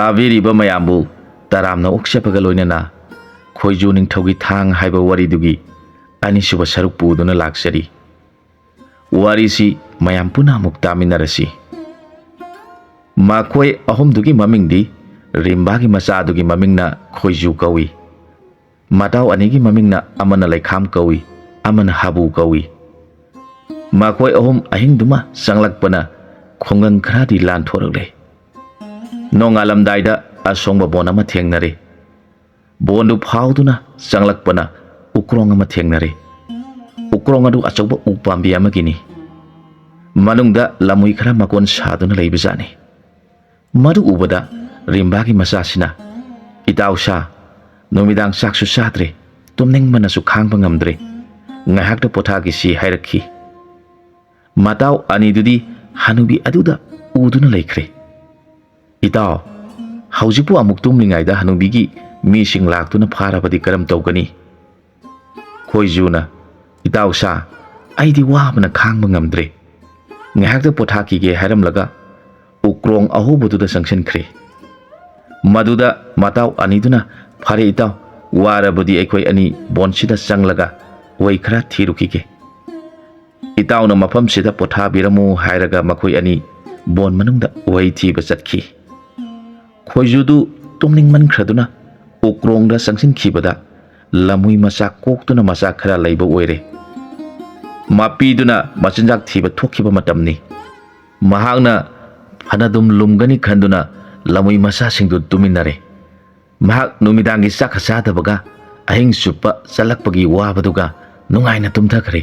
ताबीरिबा मयामबु तरामना ओक्सेपगा लोइनना खोइजु निंथौगी थांग हाइबा वारीदुगी अनिसुबा सरुक पुदुना लाक्सरी वारीसी मयाम पुना मुक तामिनरसी माखोय अहुमदुगी ममिंगदी रिम्बागी मचादुगी ममिंगना खोइजु कौई मताव अनिगी ममिंगना अमना लैखाम कौई अमना हाबु कौई माखोय अहुम अहिंगदुमा संगलकपना खोंगन खरादी लानथोरगले नोंगालमदाइदा असोंबा बोन अमा थेंगनरे बोंदु फाउदुना संगलकपना उक्रोंग अमा थेंगनरे उक्रोंग अदु अचौबा उपाम्बी अमगिनी मनुंगदा लमुई खरा मकोन सादुना लैबजानी मदु उबदा रिम्बागी मचासिना इताउसा नुमिदांग साक्सु साद्रे तुमनिंगमनासु खांगबा ngamdre ngahakda pothagisi hairakhi mataw anidudi hanubi aduda uduna laikre itaw haujipu amuk tumlingaida hanubigi mising laktuna pharabadi karam tawgani khoijuna itawsa aidi wabna khangba ngamdre ngahakda pothaki ge haramlaga ukrong ahubududa sangsankhre maduda mataw aniduna phare itaw warabudi ekoi ani bonsida sanglaga wai khara thirukige itaw na mafam sida potha biramu hairaga makhoi ani bon manungda wai thiba chatkhi khoijudu tumning man khraduna ukrongda sangsin khibada lamui masa koktuna masa khara leiba oire mapiduna machinjak thiba thokhiba matamni mahangna phanadum lumgani khanduna lamui masa singdu tuminare mahak numidangi sakha dabaga ahing supa salakpagi wabaduga nungaina tumthakre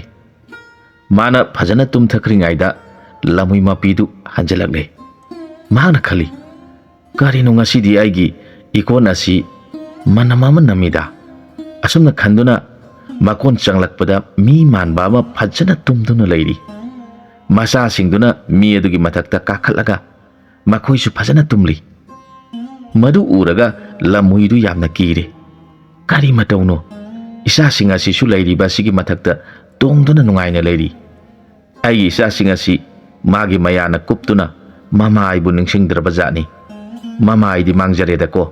mana phajana tumthakringaida lamui mapidu hanjalagle mahana khali kari nunga sidi aigi ikon asi manamama namida asumna khanduna makon changlakpada mi manba ma phajana tumduna leiri masa singduna mi adugi mathakta kakhalaga makhoisu phajana tumli madu uraga lamuidu yamna kire kari matauno isa singa si su leiri basigi mathakta tongduna nungaina leiri ai isa singa si magi mayana kuptuna mama aibu ningsingdraba jani mama aidi mangjareda ko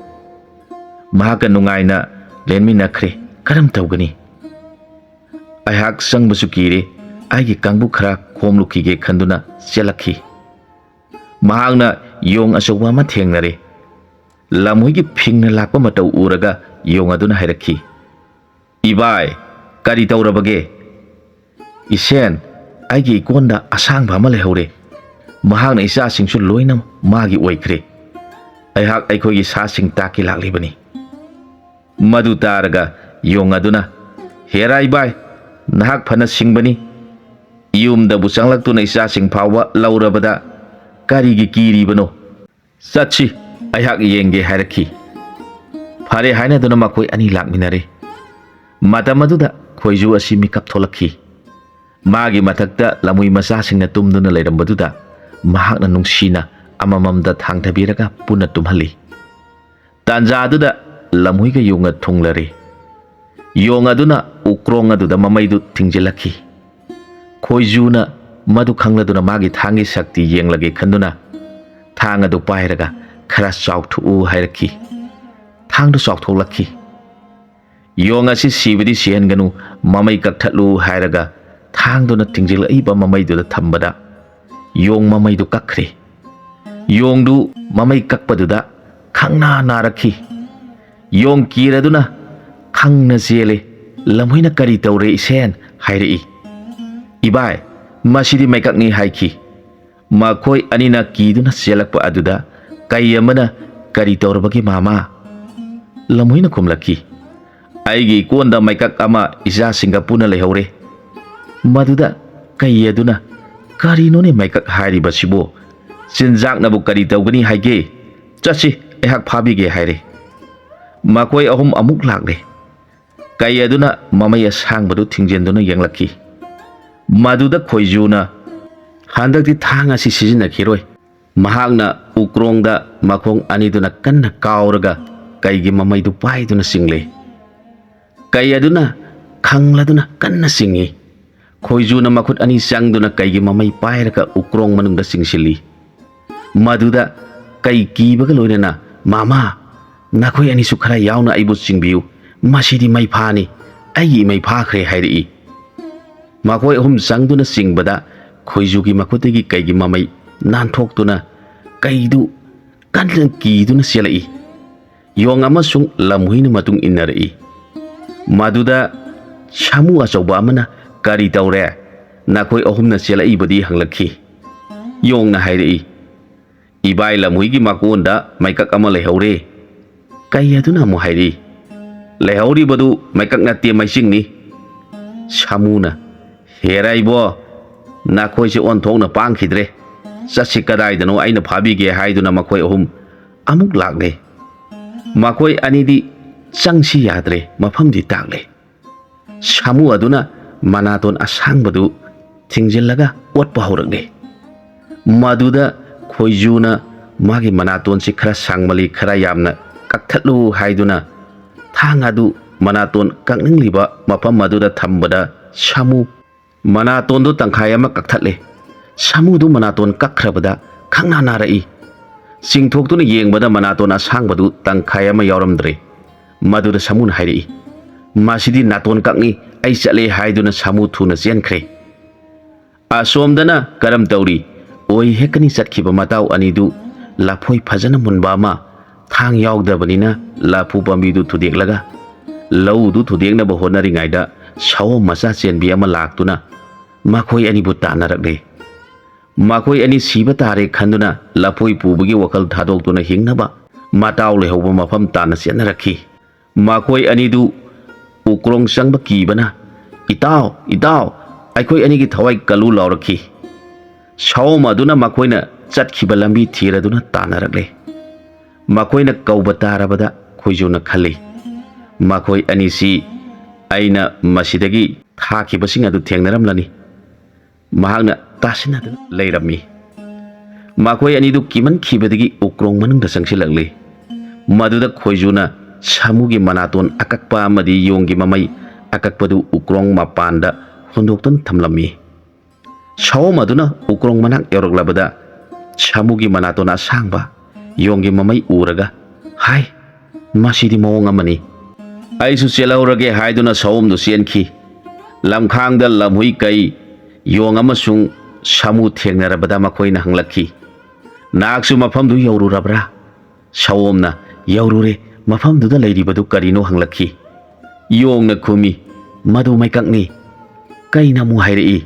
mahaka nungaina lenmi nakhre karam tawgani aihak sangbasu kire aigi kangbu khara khomlukige khanduna chelakhi mahangna yong asawa ma thengnare lamuigi phingna lakpa matau uraga yong aduna hairakhi ibai kari tawrabage isen aigi ikonda asang bama lehore mahangna isa singsu loinam magi oikre aihak aikhogi sa sing taki laklibani madu taraga yong aduna hera ibai nahak phana singbani yumda bu changlaktuna isa sing phawa laurabada karigi kiribano satchi aihak yenge hairakhi phare haina duna makoi ani lakminare matamaduda khoiju asi mikap tholakhi magi mathakta lamui masa singna tumduna leirambaduda mahakna nungsina amamamda thangthabiraga puna tumhali tanjaduda lamuiga yonga thunglare yonga duna ukronga duda mamaidu thingjelakhi khoijuna madu khangladuna magi thangi sakti yenglage khanduna thanga du pairaga khara chauthu u hairakhi thangdu chautholakhi yonga si sibidi sienganu mamai kakthalu hairaga thangduna tingjil aiba mamai du thambada yong mamai du kakre yong du mamai kakpaduda khangna narakhi yong kiraduna khangna jele lamhoina kari tawre isen hairei ibai masidi maikakni haiki makhoi anina kiduna selakpa aduda kayamana kari tawrabagi mama lamhoina kumlaki aigi konda maikak ama isa singapuna lehore maduda kayaduna kari none maikak hairi basibo sinjak nabu kari tawgani haige chachi ehak phabige haire makhoi ahum amuk lakle kayaduna mamaya sangbadu thingjenduna yenglaki maduda khoijuna handakti thanga si sijina khiroi mahakna ukrongda makhong aniduna kanna kauraga kaigi mamaidu paiduna single kayaduna khangladuna kanna singi khoijuna makhut ani sangduna kaigi mamai pairaga ukrong manungda singsili maduda kai kibaga loinana ꯃꯥꯃꯥ ꯅꯈꯣꯏ ꯑꯅꯤꯁꯨ ꯈꯔ ꯌꯥꯎꯅ ꯑꯩꯕꯨ ꯆꯤꯡꯕꯤꯌꯨ ꯃꯁꯤꯗꯤ ꯃꯩ ꯐꯥꯅꯤ ꯑꯩꯒꯤ ꯃꯩ ꯐꯥꯈ꯭ꯔꯦ ꯍꯥꯏꯔꯛꯏ ꯃꯈꯣꯏ ꯑꯍꯨꯝ ꯆꯪꯗꯨꯅ ꯆꯤꯡꯕꯗ ꯈꯣꯏꯖꯨꯒꯤ ꯃꯈꯨꯠꯇꯒꯤ ꯀꯩꯒꯤ ꯃꯃꯩ ꯅꯥꯟꯊꯣꯛꯇꯨꯅ ꯀꯩꯗꯨ ꯀꯟꯅ ꯀꯤꯗꯨꯅ ꯆꯦꯜꯂꯛꯏ ꯌꯣꯡ ꯑꯃꯁꯨꯡ ꯂꯝꯍꯨꯏꯅ ꯃꯇꯨꯡ ꯏꯟꯅꯔꯛꯏ ꯃꯗꯨꯗ ꯁꯥꯃꯨ ꯑꯆꯧꯕ ꯑꯃꯅ ꯀꯔꯤ ꯇꯧꯔꯦ ꯅꯈꯣꯏ ꯑꯍꯨꯝꯅ ꯆꯦꯜꯂꯛꯏꯕꯗꯤ ꯍꯪꯂꯛꯈꯤ ꯌꯣꯡꯅ ꯍꯥꯏꯔꯛꯏ ꯏꯕꯥꯏ ꯂꯝꯍꯨꯏꯒꯤ ꯃꯀꯣꯟꯗ ꯃꯩꯀꯛ ꯑꯃ ꯂꯩꯍꯧꯔꯦ ꯀꯩ ꯑꯗꯨꯅ ꯑꯃꯨꯛ ꯍꯥꯏꯔꯛꯏ ꯂꯩꯍꯧꯔꯤꯕꯗꯨ ꯃꯩꯀꯛ ꯅꯠꯇꯦ ꯃꯩꯆꯤꯡꯅꯤ ꯁꯥꯃꯨꯅ ꯍꯦꯔꯥ ꯏꯕꯣ ꯅꯈꯣꯏꯁꯦ ꯑꯣꯟꯊꯣꯛꯅ ꯄꯥꯡꯈꯤꯗ꯭ꯔꯦ ꯆꯠꯁꯤ ꯀꯗꯥꯏꯗꯅꯣ ꯑꯩꯅ ꯐꯥꯕꯤꯒꯦ ꯍꯥꯏꯗꯨꯅ ꯃꯈꯣꯏ ꯑꯍꯨꯝ ꯑꯃꯨꯛ ꯂꯥꯛꯂꯦ ꯃꯈꯣꯏ ꯑꯅꯤꯗꯤ ꯆꯪꯁꯤ ꯌꯥꯗ꯭ꯔꯦ ꯃꯐꯝꯗꯤ ꯇꯥꯛꯂꯦ ꯁꯥꯃꯨ ꯑꯗꯨꯅ ꯃꯅꯥꯇꯣꯟ ꯑꯁꯥꯡꯕꯗꯨ ꯊꯤꯡꯖꯤꯜꯂꯒ ꯑꯣꯠꯄ ꯍꯧꯔꯛꯂꯦ ꯃꯗꯨꯗ ꯈꯣꯏꯖꯨꯅ ꯃꯥꯒꯤ ꯃꯅꯥꯇꯣꯟꯁꯤ ꯈꯔ ꯁꯥꯡꯃꯜꯂꯤ ꯈꯔ ꯌꯥꯝꯅ ꯀꯛꯊꯠꯂꯨ ꯍꯥꯏꯗꯨꯅ ꯊꯥꯡ ꯑꯗꯨ ꯃꯅꯥꯇꯣꯟ ꯀꯛꯅꯤꯡꯂꯤꯕ ꯃꯐꯝ ꯑꯗꯨꯗ ꯊꯝꯕꯗ ꯁꯥꯃꯨ ꯃꯅꯥꯇꯣꯟꯗꯨ ꯇꯪꯈꯥꯏ ꯑꯃ ꯀꯛꯊꯠꯂꯦ ꯁꯥꯃꯨꯗꯨ ꯃꯅꯥꯇꯣꯟ ꯀꯛꯈ꯭ꯔꯕꯗ ꯈꯪꯅꯥ ꯅꯥꯔꯛꯏ ꯆꯤꯡꯊꯣꯛꯇꯨꯅ ꯌꯦꯡꯕꯗ ꯃꯅꯥꯇꯣꯟ ꯑꯁꯥꯡꯕꯗꯨ ꯇꯪꯈꯥꯏ ꯑꯃ ꯌꯥꯎꯔꯝꯗ꯭ꯔꯦ ꯃꯗꯨꯗ ꯁꯥꯃꯨꯅ ꯍꯥꯏꯔꯛꯏ ꯃꯁꯤꯗꯤ ꯅꯥꯇꯣꯟ ꯀꯛꯅꯤ ꯑꯩ ꯆꯠꯂꯦ ꯍꯥꯏꯗꯨꯅ ꯁꯥꯃꯨ ꯊꯨꯅ ꯆꯦꯟꯈ꯭ꯔꯦ ꯑꯁꯣꯝꯗꯅ ꯀꯔꯝ ꯇꯧꯔꯤ ꯑꯣꯏ ꯍꯦꯛꯀꯅꯤ ꯆꯠꯈꯤꯕ ꯃꯇꯥꯎ ꯑꯅꯤꯗꯨ ꯂꯐꯣꯏ ꯐꯖꯅ ꯃꯨꯟꯕ ꯑꯃ ꯊꯥꯡ ꯌꯥꯎꯗꯕꯅꯤꯅ ꯂꯐꯨ ꯄꯥꯝꯕꯤꯗꯨ ꯊꯨꯗꯦꯛꯂꯒ ꯂꯧꯗꯨ ꯊꯨꯗꯦꯛꯅꯕ ꯍꯣꯠꯅꯔꯤꯉꯩꯗ ꯁꯑꯣꯝ ꯃꯆꯥ ꯆꯦꯟꯕꯤ ꯑꯃ ꯂꯥꯛꯇꯨꯅ ꯃꯈꯣꯏ ꯑꯅꯤꯕꯨ ꯇꯥꯟꯅꯔꯛꯂꯦ ꯃꯈꯣꯏ ꯑꯅꯤ ꯁꯤꯕ ꯇꯥꯔꯦ ꯈꯟꯗꯨꯅ ꯂꯐꯣꯏ ꯄꯨꯕꯒꯤ ꯋꯥꯈꯜ ꯊꯥꯗꯣꯛꯇꯨꯅ ꯍꯤꯡꯅꯕ ꯃꯇꯥꯎ ꯂꯩꯍꯧꯕ ꯃꯐꯝ ꯇꯥꯟꯅ ꯆꯦꯟꯅꯔꯛꯈꯤ ꯃꯈꯣꯏ ꯑꯅꯤꯗꯨ ꯎꯀ꯭ꯔꯣꯡ ꯆꯪꯕ ꯀꯤꯕꯅ ꯏꯇꯥꯎ ꯏꯇꯥꯎ ꯑꯩꯈꯣꯏ ꯑꯅꯤꯒꯤ ꯊꯋꯥꯏ ꯀꯜꯂꯨ ꯂꯥꯎꯔꯛꯈꯤ ꯁꯑꯣꯝ ꯑꯗꯨꯅ ꯃꯈꯣꯏꯅ ꯆꯠꯈꯤꯕ ꯂꯝꯕꯤ ꯊꯤꯔꯗꯨꯅ ꯇꯥꯟꯅꯔꯛꯂꯦ ꯃꯈꯣꯏꯅ ꯀꯧꯕ ꯇꯥꯔꯕꯗ ꯈꯣꯏꯖꯨꯅ ꯈꯜꯂꯤ ꯃꯈꯣꯏ ꯑꯅꯤꯁꯤ ꯑꯩꯅ ꯃꯁꯤꯗꯒꯤ ꯊꯥꯈꯤꯕꯁꯤꯡ ꯑꯗꯨ ꯊꯦꯡꯅꯔꯝꯂꯅꯤ ꯃꯍꯥꯛꯅ ꯇꯥꯁꯤꯟꯅꯗꯨꯅ ꯂꯩꯔꯝꯃꯤ ꯃꯈꯣꯏ ꯑꯅꯤꯗꯨ ꯀꯤꯃꯟꯈꯤꯕꯗꯒꯤ ꯎꯀ꯭ꯔꯣꯡ ꯃꯅꯨꯡꯗ ꯆꯪꯁꯤꯜꯂꯛꯂꯤ ꯃꯗꯨꯗ ꯈꯣꯏꯖꯨꯅ ꯁꯥꯃꯨꯒꯤ ꯃꯅꯥꯇꯣꯟ ꯑꯀꯛꯄ ꯑꯃꯗꯤ ꯌꯣꯡꯒꯤ ꯃꯃꯩ ꯑꯀꯛꯄꯗꯨ ꯎꯀ꯭ꯔꯣꯡ ꯃꯄꯥꯟꯗ ꯍꯨꯟꯗꯣꯛꯇꯨꯅ ꯊꯝꯂꯝꯃꯤ ꯁꯑꯣꯝ ꯑꯗꯨꯅ ꯎꯀ꯭ꯔꯣꯡ ꯃꯅꯥꯛ ꯌꯧꯔꯛꯂꯕꯗ ꯁꯥꯃꯨꯒꯤ ꯃꯅꯥꯇꯣꯟ ꯑꯁꯥꯡꯕ ꯌꯣꯡꯒꯤ ꯃꯃꯩ ꯎꯔꯒ ꯍꯥꯏ ꯃꯁꯤꯗꯤ ꯃꯑꯣꯡ ꯑꯃꯅꯤ ꯑꯩꯁꯨ ꯆꯦꯜꯍꯧꯔꯒꯦ ꯍꯥꯏꯗꯨꯅ ꯁꯑꯣꯝꯗꯨ ꯆꯦꯟꯈꯤ ꯂꯝꯈꯥꯡꯗ ꯂꯝꯍꯨꯏ ꯀꯩ ꯌꯣꯡ ꯑꯃꯁꯨꯡ ꯁꯥꯃꯨ ꯊꯦꯡꯅꯔꯕꯗ ꯃꯈꯣꯏꯅ ꯍꯪꯂꯛꯈꯤ ꯅꯍꯥꯛꯁꯨ ꯃꯐꯝꯗꯨ ꯌꯧꯔꯨꯔꯕ꯭ꯔꯥ ꯁꯑꯣꯝꯅ ꯌꯧꯔꯨꯔꯦ ꯃꯐꯝꯗꯨꯗ ꯂꯩꯔꯤꯕꯗꯨ ꯀꯔꯤꯅꯣ ꯍꯪꯂꯛꯈꯤ ꯌꯣꯡꯅ ꯈꯨꯝꯃꯤ ꯃꯗꯨ ꯃꯩꯀꯛꯅꯤ ꯀꯩꯅ ꯑꯃꯨꯛ ꯍꯥꯏꯔꯛꯏ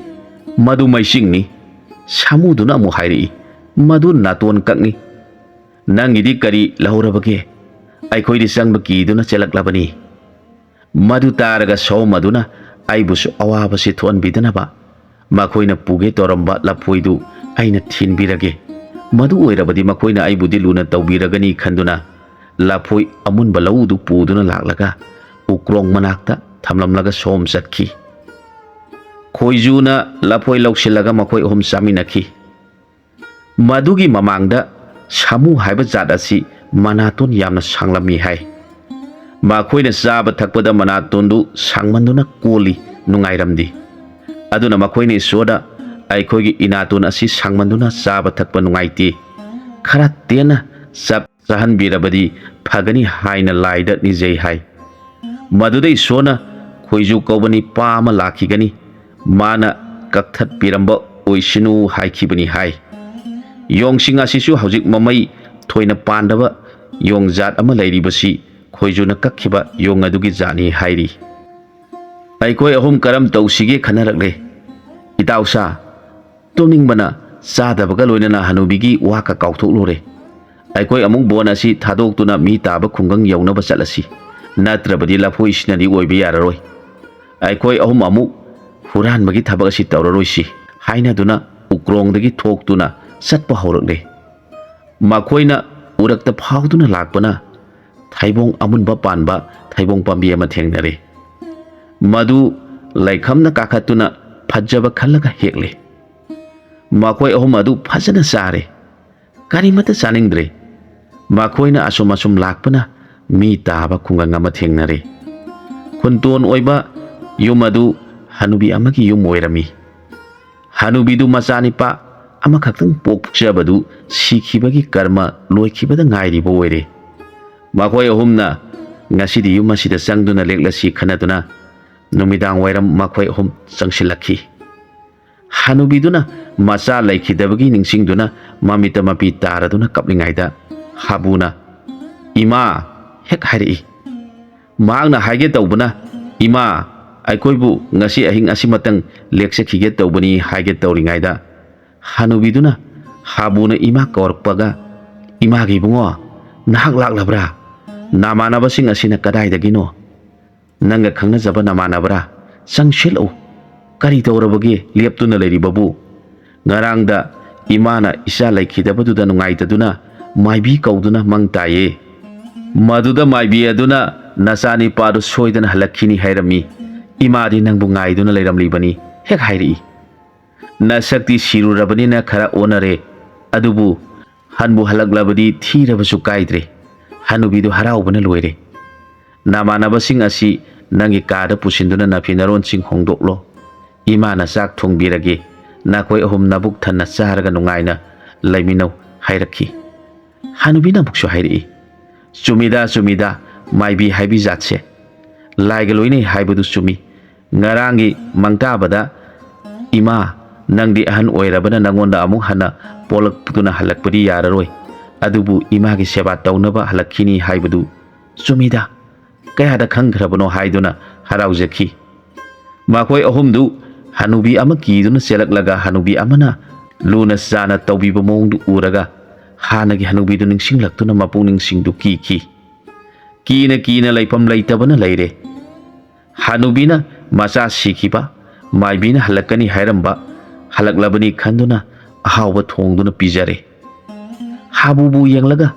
ꯃꯗꯨ ꯃꯩꯆꯤꯡꯅꯤ ꯁꯥꯃꯨꯗꯨꯅ ꯑꯃꯨꯛ ꯍꯥꯏꯔꯛꯏ ꯃꯗꯨ ꯅꯥꯇꯣꯟ ꯀꯛꯅꯤ ꯅꯪꯒꯤꯗꯤ ꯀꯔꯤ ꯂꯧꯍꯧꯔꯕꯒꯦ ꯑꯩꯈꯣꯏꯗꯤ ꯆꯪꯕ ꯀꯤꯗꯨꯅ ꯆꯦꯜꯂꯛꯂꯕꯅꯤ ꯃꯗꯨ ꯇꯥꯔꯒ ꯁꯑꯣꯝ ꯑꯗꯨꯅ ꯑꯩꯕꯨꯁꯨ ꯑꯋꯥꯕꯁꯤ ꯊꯣꯛꯍꯟꯕꯤꯗꯅꯕ ꯃꯈꯣꯏꯅ ꯄꯨꯒꯦ ꯇꯧꯔꯝꯕ ꯂꯐꯣꯏꯗꯨ ꯑꯩꯅ ꯊꯤꯟꯕꯤꯔꯒꯦ ꯃꯗꯨ ꯑꯣꯏꯔꯕꯗꯤ ꯃꯈꯣꯏꯅ ꯑꯩꯕꯨꯗꯤ ꯂꯨꯅ ꯇꯧꯕꯤꯔꯒꯅꯤ ꯈꯟꯗꯨꯅ ꯂꯐꯣꯏ ꯑꯃꯨꯟꯕ ꯂꯧꯗꯨ ꯄꯨꯗꯨꯅ ꯂꯥꯛꯂꯒ ꯎꯀ꯭ꯔꯣꯡ ꯃꯅꯥꯛꯇ ꯊꯝꯂꯝꯂꯒ ꯁꯣꯝ ꯆꯠꯈꯤ ꯈꯣꯏꯖꯨꯅ ꯂꯐꯣꯏ ꯂꯧꯁꯤꯜꯂꯒ ꯃꯈꯣꯏ ꯑꯍꯨꯝ ꯆꯥꯃꯤꯟꯅꯈꯤ ꯃꯗꯨꯒꯤ ꯃꯃꯥꯡꯗ ꯁꯥꯃꯨ ꯍꯥꯏꯕ ꯖꯥꯠ ꯑꯁꯤ ꯃꯅꯥꯇꯣꯟ ꯌꯥꯝꯅ ꯁꯥꯡꯂꯝꯃꯤ ꯍꯥꯏ ꯃꯈꯣꯏꯅ ꯆꯥꯕ ꯊꯛꯄꯗ ꯃꯅꯥꯇꯣꯟꯗꯨ ꯁꯥꯡꯃꯟꯗꯨꯅ ꯀꯣꯜꯂꯤ ꯅꯨꯡꯉꯥꯏꯔꯝꯗꯦ ꯑꯗꯨꯅ ꯃꯈꯣꯏꯅ ꯏꯁꯣꯔꯗ ꯑꯩꯈꯣꯏꯒꯤ ꯏꯅꯥꯇꯣꯟ ꯑꯁꯤ ꯁꯥꯡꯃꯟꯗꯨꯅ ꯆꯥꯕ ꯊꯛꯄ ꯅꯨꯡꯉꯥꯏꯇꯦ ꯈꯔ ꯇꯦꯟꯅ ꯆꯥꯍꯟꯕꯤꯔꯕꯗꯤ ꯐꯒꯅꯤ ꯍꯥꯏꯅ ꯂꯥꯏꯗ ꯅꯤꯖꯩ ꯍꯥꯏ ꯃꯗꯨꯗ ꯏꯁꯣꯔꯅ ꯈꯣꯏꯖꯨ ꯀꯧꯕ ꯅꯤꯄꯥ ꯑꯃ ꯂꯥꯛꯈꯤꯒꯅꯤ ꯃꯥꯅ ꯀꯛꯊꯠꯄꯤꯔꯝꯕ ꯑꯣꯏꯁꯅꯨ ꯍꯥꯏꯈꯤꯕꯅꯤ ꯍꯥꯏ ꯌꯣꯡꯁꯤꯡ ꯑꯁꯤꯁꯨ ꯍꯧꯖꯤꯛ ꯃꯃꯩ ꯊꯣꯏꯅ ꯄꯥꯟꯗꯕ ꯌꯣꯡ ꯖꯥꯠ ꯑꯃ ꯂꯩꯔꯤꯕꯁꯤ ꯈꯣꯏꯖꯨꯅ ꯀꯛꯈꯤꯕ ꯌꯣꯡ ꯑꯗꯨꯒꯤ ꯖꯥꯠꯅꯤ ꯍꯥꯏꯔꯤ ꯑꯩꯈꯣꯏ ꯑꯍꯨꯝ ꯀꯔꯝ ꯇꯧꯁꯤꯒꯦ ꯈꯟꯅꯔꯛꯂꯦ ꯏꯇꯥꯎꯁꯥ ꯇꯨꯝꯅꯤꯡꯕꯅ ꯆꯥꯗꯕꯒ ꯂꯣꯏꯅꯅ ꯍꯅꯨꯕꯤꯒꯤ ꯋꯥꯀ ꯀꯥꯎꯊꯣꯛꯂꯨꯔꯦ ꯑꯩꯈꯣꯏ ꯑꯃꯨꯛ ꯕꯣꯟ ꯑꯁꯤ ꯊꯥꯗꯣꯛꯇꯨꯅ ꯃꯤ ꯇꯥꯕ ꯈꯨꯡꯒꯪ ꯌꯧꯅꯕ ꯆꯠꯂꯁꯤ ꯅꯠꯇ꯭ꯔꯕꯗꯤ ꯂꯐꯣꯏꯁꯤꯅꯗꯤ ꯑꯣꯏꯕ ꯌꯥꯔꯔꯣꯏ ꯑꯩꯈꯣꯏ ꯑꯍꯨꯝ ꯑꯃꯨꯛ ꯍꯨꯔꯥꯟꯕꯒꯤ ꯊꯕꯛ ꯑꯁꯤ ꯇꯧꯔꯔꯣꯏꯁꯤ ꯍꯥꯏꯅꯗꯨꯅ ꯎꯀ꯭ꯔꯣꯡꯗꯒꯤ ꯊꯣꯛꯇꯨꯅ ꯆꯠꯄ ꯍꯧꯔꯛꯂꯦ ꯃꯈꯣꯏꯅ ꯎꯔꯛꯇ ꯐꯥꯎꯗꯨꯅ ꯂꯥꯛꯄꯅ ꯊꯩꯕꯣꯡ ꯑꯃꯨꯟꯕ ꯄꯥꯟꯕ ꯊꯩꯕꯣꯡ ꯄꯥꯝꯕꯤ ꯑꯃ ꯊꯦꯡꯅꯔꯦ ꯃꯗꯨ ꯂꯩꯈꯝꯅ ꯀꯥꯈꯠꯇꯨꯅ ꯐꯖꯕ ꯈꯜꯂꯒ ꯍꯦꯛꯂꯦ ꯃꯈꯣꯏ ꯑꯍꯨꯝ ꯑꯗꯨ ꯐꯖꯅ ꯆꯥꯔꯦ ꯀꯔꯤꯃꯠꯇ ꯆꯥꯅꯤꯡꯗ꯭ꯔꯦ ꯃꯈꯣꯏꯅ ꯑꯁꯨꯝ ꯑꯁꯨꯝ ꯂꯥꯛꯄꯅ ꯃꯤ ꯇꯥꯕ ꯈꯨꯡꯒꯪ ꯑꯃ ꯊꯦꯡꯅꯔꯦ ꯈꯨꯟꯇꯣꯟ ꯑꯣꯏꯕ ꯌꯨꯝ ꯑꯗꯨ ꯍꯅꯨꯕꯤ ꯑꯃꯒꯤ ꯌꯨꯝ ꯑꯣꯏꯔꯝꯃꯤ ꯍꯅꯨꯕꯤꯗꯨ ꯃꯆꯥꯅꯤꯄꯥ ꯑꯃꯈꯛꯇꯪ ꯄꯣꯛꯆꯕꯗꯨ ꯁꯤꯈꯤꯕꯒꯤ ꯀꯔꯃ ꯂꯣꯏꯈꯤꯕꯗ ꯉꯥꯏꯔꯤꯕ ꯑꯣꯏꯔꯦ Makhoi ahumna ngasidi yum asida changduna leklasi khanaduna numidang wairam makhoi ahum changsilakhi. Hanubiduna macha laikhidabagi ningsingduna mamita mapi taraduna kaplingaida habuna ima hek hairi. Mahakna haige tawbuna ima aikoibu ngasi ahing asimatang leksakhige tawbani haige tawringaida Hanubiduna habuna ima kawarpaga ima gi bungo nahak laklabra namanabasing asina kadaidagino nanga khangnajaba namanabra changshilo kari tawrabagi leptuna leiribabu ngarangda imana isa laikhidabaduna nungaitaduna maibi kauduna mangtaye maduda maibi aduna nasani padu soidana halakhini hairami imadi nangbu ngaiduna leiramlibani hek hairi nasakti sirurabani khara onare adubu hanbu halaklabadi thirabasu kaidre Hanubidu haraubana loire namanabasing asi nangi kada pusinduna napinaron sing hongdoklo imana sak thongbirage nakoi ahum nabuk thanna charaga nungaina laiminau hairakhi Hanubina buksu hairi sumida maibi haibi jatse laiga loine haibudu sumi ngarangi mangtabada ima nangdi ahan oirabana nangonda amuk hana polakpuduna halakpadi yararoi adubu imagi seba taunaba halakhini haibadu sumida kayada khanghrabano haiduna haraujaki makhoi ahumdu Hanubi ama kiduna selaklaga Hanubi amana luna sana tawbiba mongdu uraga hanagi Hanubidu ningsinglaktuna mapu ningsingdu kina laipam laitabana laire Hanubina macha sikiba maibina halakani hairamba halaklabani khanduna ahawba thongduna pijare habubu yenglaga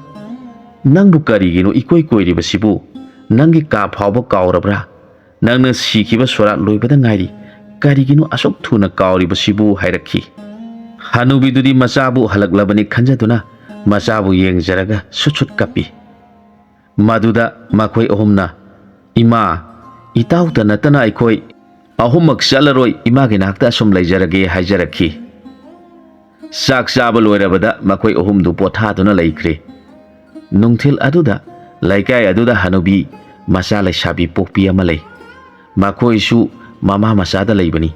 nangbu karigino ikoi koiribasibu nangi ka phawba kaurabra nangna sikiba sora loibada ngairi karigino asok thuna kauribasibu hairakhi Hanubidudi machabu halaklabani khanjaduna machabu yengjaraga suchut kapi maduda makhoi ahumna ima itauta natana aikoi ahumak salaroi imagi nakta sum laijarage haijarakhi sak chaba loirabada makhoi ahumdu pothaduna laikre nungthil aduda laikai aduda Hanubi macha laisabi pokpi ama lei makhoi su mama masada leibani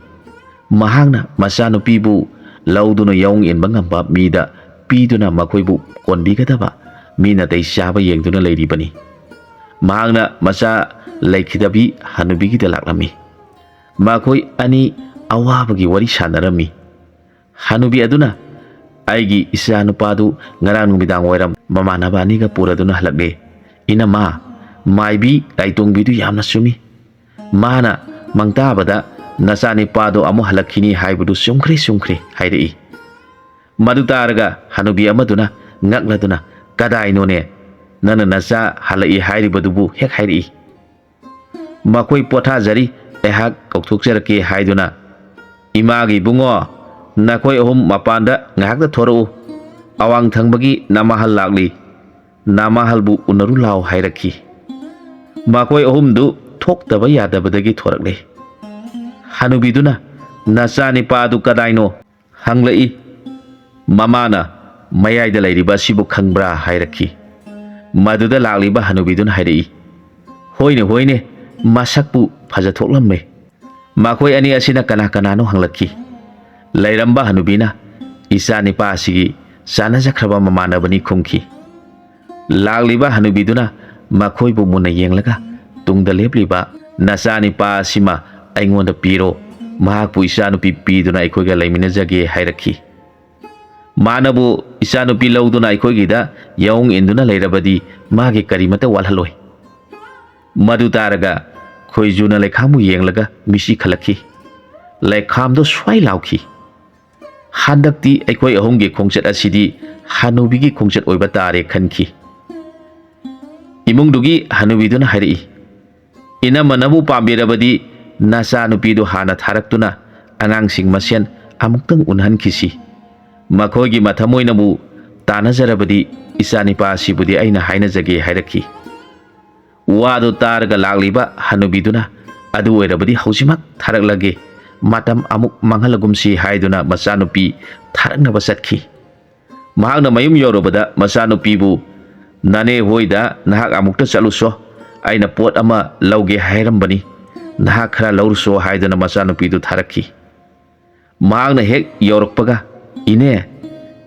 mahangna macha nupibu lauduna yaung inba ngamba mida piduna makhoibu konbigadaba mina dei chaba yengduna leiribani mahangna macha laikhidabi Hanubigi dalaklami makhoi ani awabagi wari sanarami Hanubi aduna aigi isa nupadu ngarang numidang wairam mamanaba aniga puraduna halakle inama maibi taitongbidu yamna sumi mana mangtabada nasani pado amu halakhini haibudu sumkhre hairi madu taraga Hanubi amaduna ngakladuna kadainone nana nasa halai hairibadubu hek hairi makhoi potha jari ehak kaukthokjarake haiduna imagi bungo nakoi ahum mapanda ngahakda thorau awang thangbagi namahal lakli namahalbu unaru law hairakhi makoi ahumdu thokdaba yadabadagi thorakle Hanubiduna nasani padu kadaino hanglai mamana mayaida lairiba sibu khangbra hairakhi maduda lakliba Hanubiduna hairi hoine masakpu phajathoklamle makoi ani asina kana no hanglakhi lairamba Hanubina isa nipa asigi sana jakhraba mamanabani khumki lakliba Hanubiduna makhoi bu muna yenglaga tungda lepliba nasa nipa sima aingonda piro mahakpu isa nupi piduna aikoiga laiminajage hairakhi manabu isa nupi lauduna aikoigida yaung induna lairabadi magi karimata walhaloi madu taraga khoijuna lekhamu yenglaga misi khalakhi lekhamdo swai laukhi handakti aikoi ahomge khongchat asidi Hanubigi khongchat oiba tare khankhi imungdugi Hanubiduna hairi ina manabu pambirabadi nasa nupidu hana tharaktuna angangsing masyan amuktang unhankhisi makhoigi mathamoinabu tanajarabadi isanipa asibudi aina hainajage hairakhi wado targa lakliba Hanubiduna adu oirabadi hausimak tharaklage matam amuk manghalagumsi haiduna machanupi tharaknaba chatkhi mahakna mayum yorobada machanupibu Nane hoida nahak amukta chaluso aina pot ama lauge hairambani nahak khara lauruso haidana machanupidu tharakhi. Mahakna hek yorokpaga ine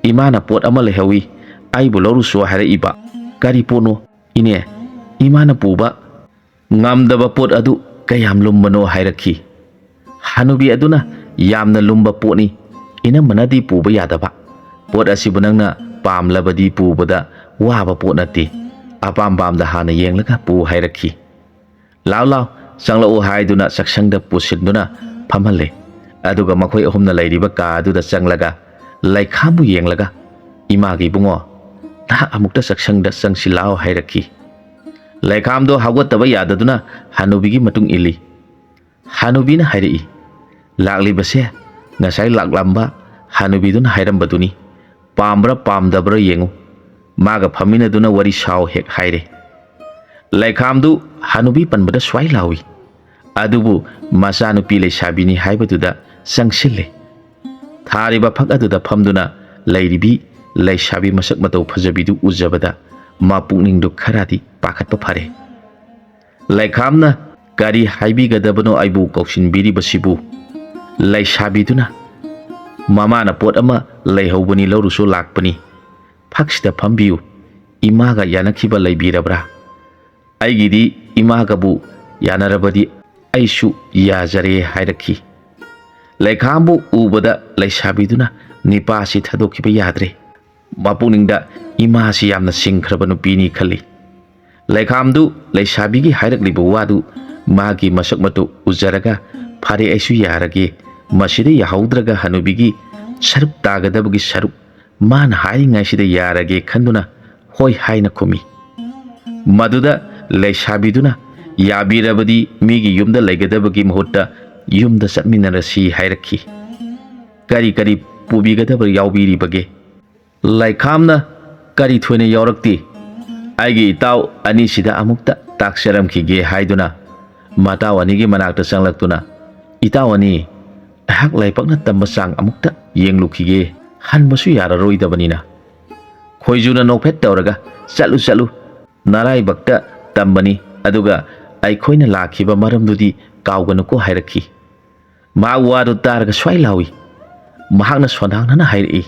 imana pot ama lehawi aibu lauruso haira iba kari pono ine imana puba ngamdaba pot adu kayam lumbano hairakhi. Hanubi aduna yamna lumba potni ina manadi puba yadaba pot asibu nangna pamlabadi pubada waba pot nati apam pamda hana yenglaga pu hairakhi. Lau lau sangla o haiduna saksangda pusinduna phamale aduga makhoi ahumna leiriba ka aduda changlaga laikhabu yenglaga imagi bungo na amukta saksangda sangsilao hairakhi. Laikhamdo hawataba yadaduna hanubigi matung ili. Hanubina hairi lakli base ngasai laklamba hanubiduna hairambaduni pambra pamdabra yengu maga phamina duna wari saw hek haire. Laikhamdu hanubi panbada swai lawi adubu machanupi leisabini haibaduda sangsille. Thariba phak aduda phamduna leiribi leisabi masak matau phajabidu ujabada mapukningdu kharadi pakhatpa phare. Laikhamna kari haibigadabano aibu kaushinbiri basibu leisabiduna mamana pot ama leihobani lauruso lakpani phaksida phambiu imaga yanakhiba leibirabra aigidi imagabu yanarabadi aisu yajare hairakhi. Laikhambu ubada leisabiduna nipasi thadokhiba yadre mapukningda imasi yamna singkhraba nupini khali. Laikhamdu leisabigi hairakliba wadu magi masak matu ujaraga phare aisu yarage masida yahaudraga hanubigi saruk tagadabagi saruk man haringaisida yarage khanduna hoi haina khumi. Maduda leisabiduna yabirabadi migi yumda leigadabagi mahutta yumda satminarasi hairakhi. Kari kari pubigadaba yaubiribage. Laikhamna kari thoina yaurakti aigi itaw ani sida amukta taksaramkhige haiduna mataw anigi manakta changlaktuna itaw ani ahak laipakna tamba sang amukta yenglukhige hanbasu yararoidabanina khoijuna nokphet tawraga chalu narai bakta tambani aduga aikhoina lakhiba maramdudi kawganu ko hairakhi. Ma wadu targa swai lawi mahakna sonhangnana hairi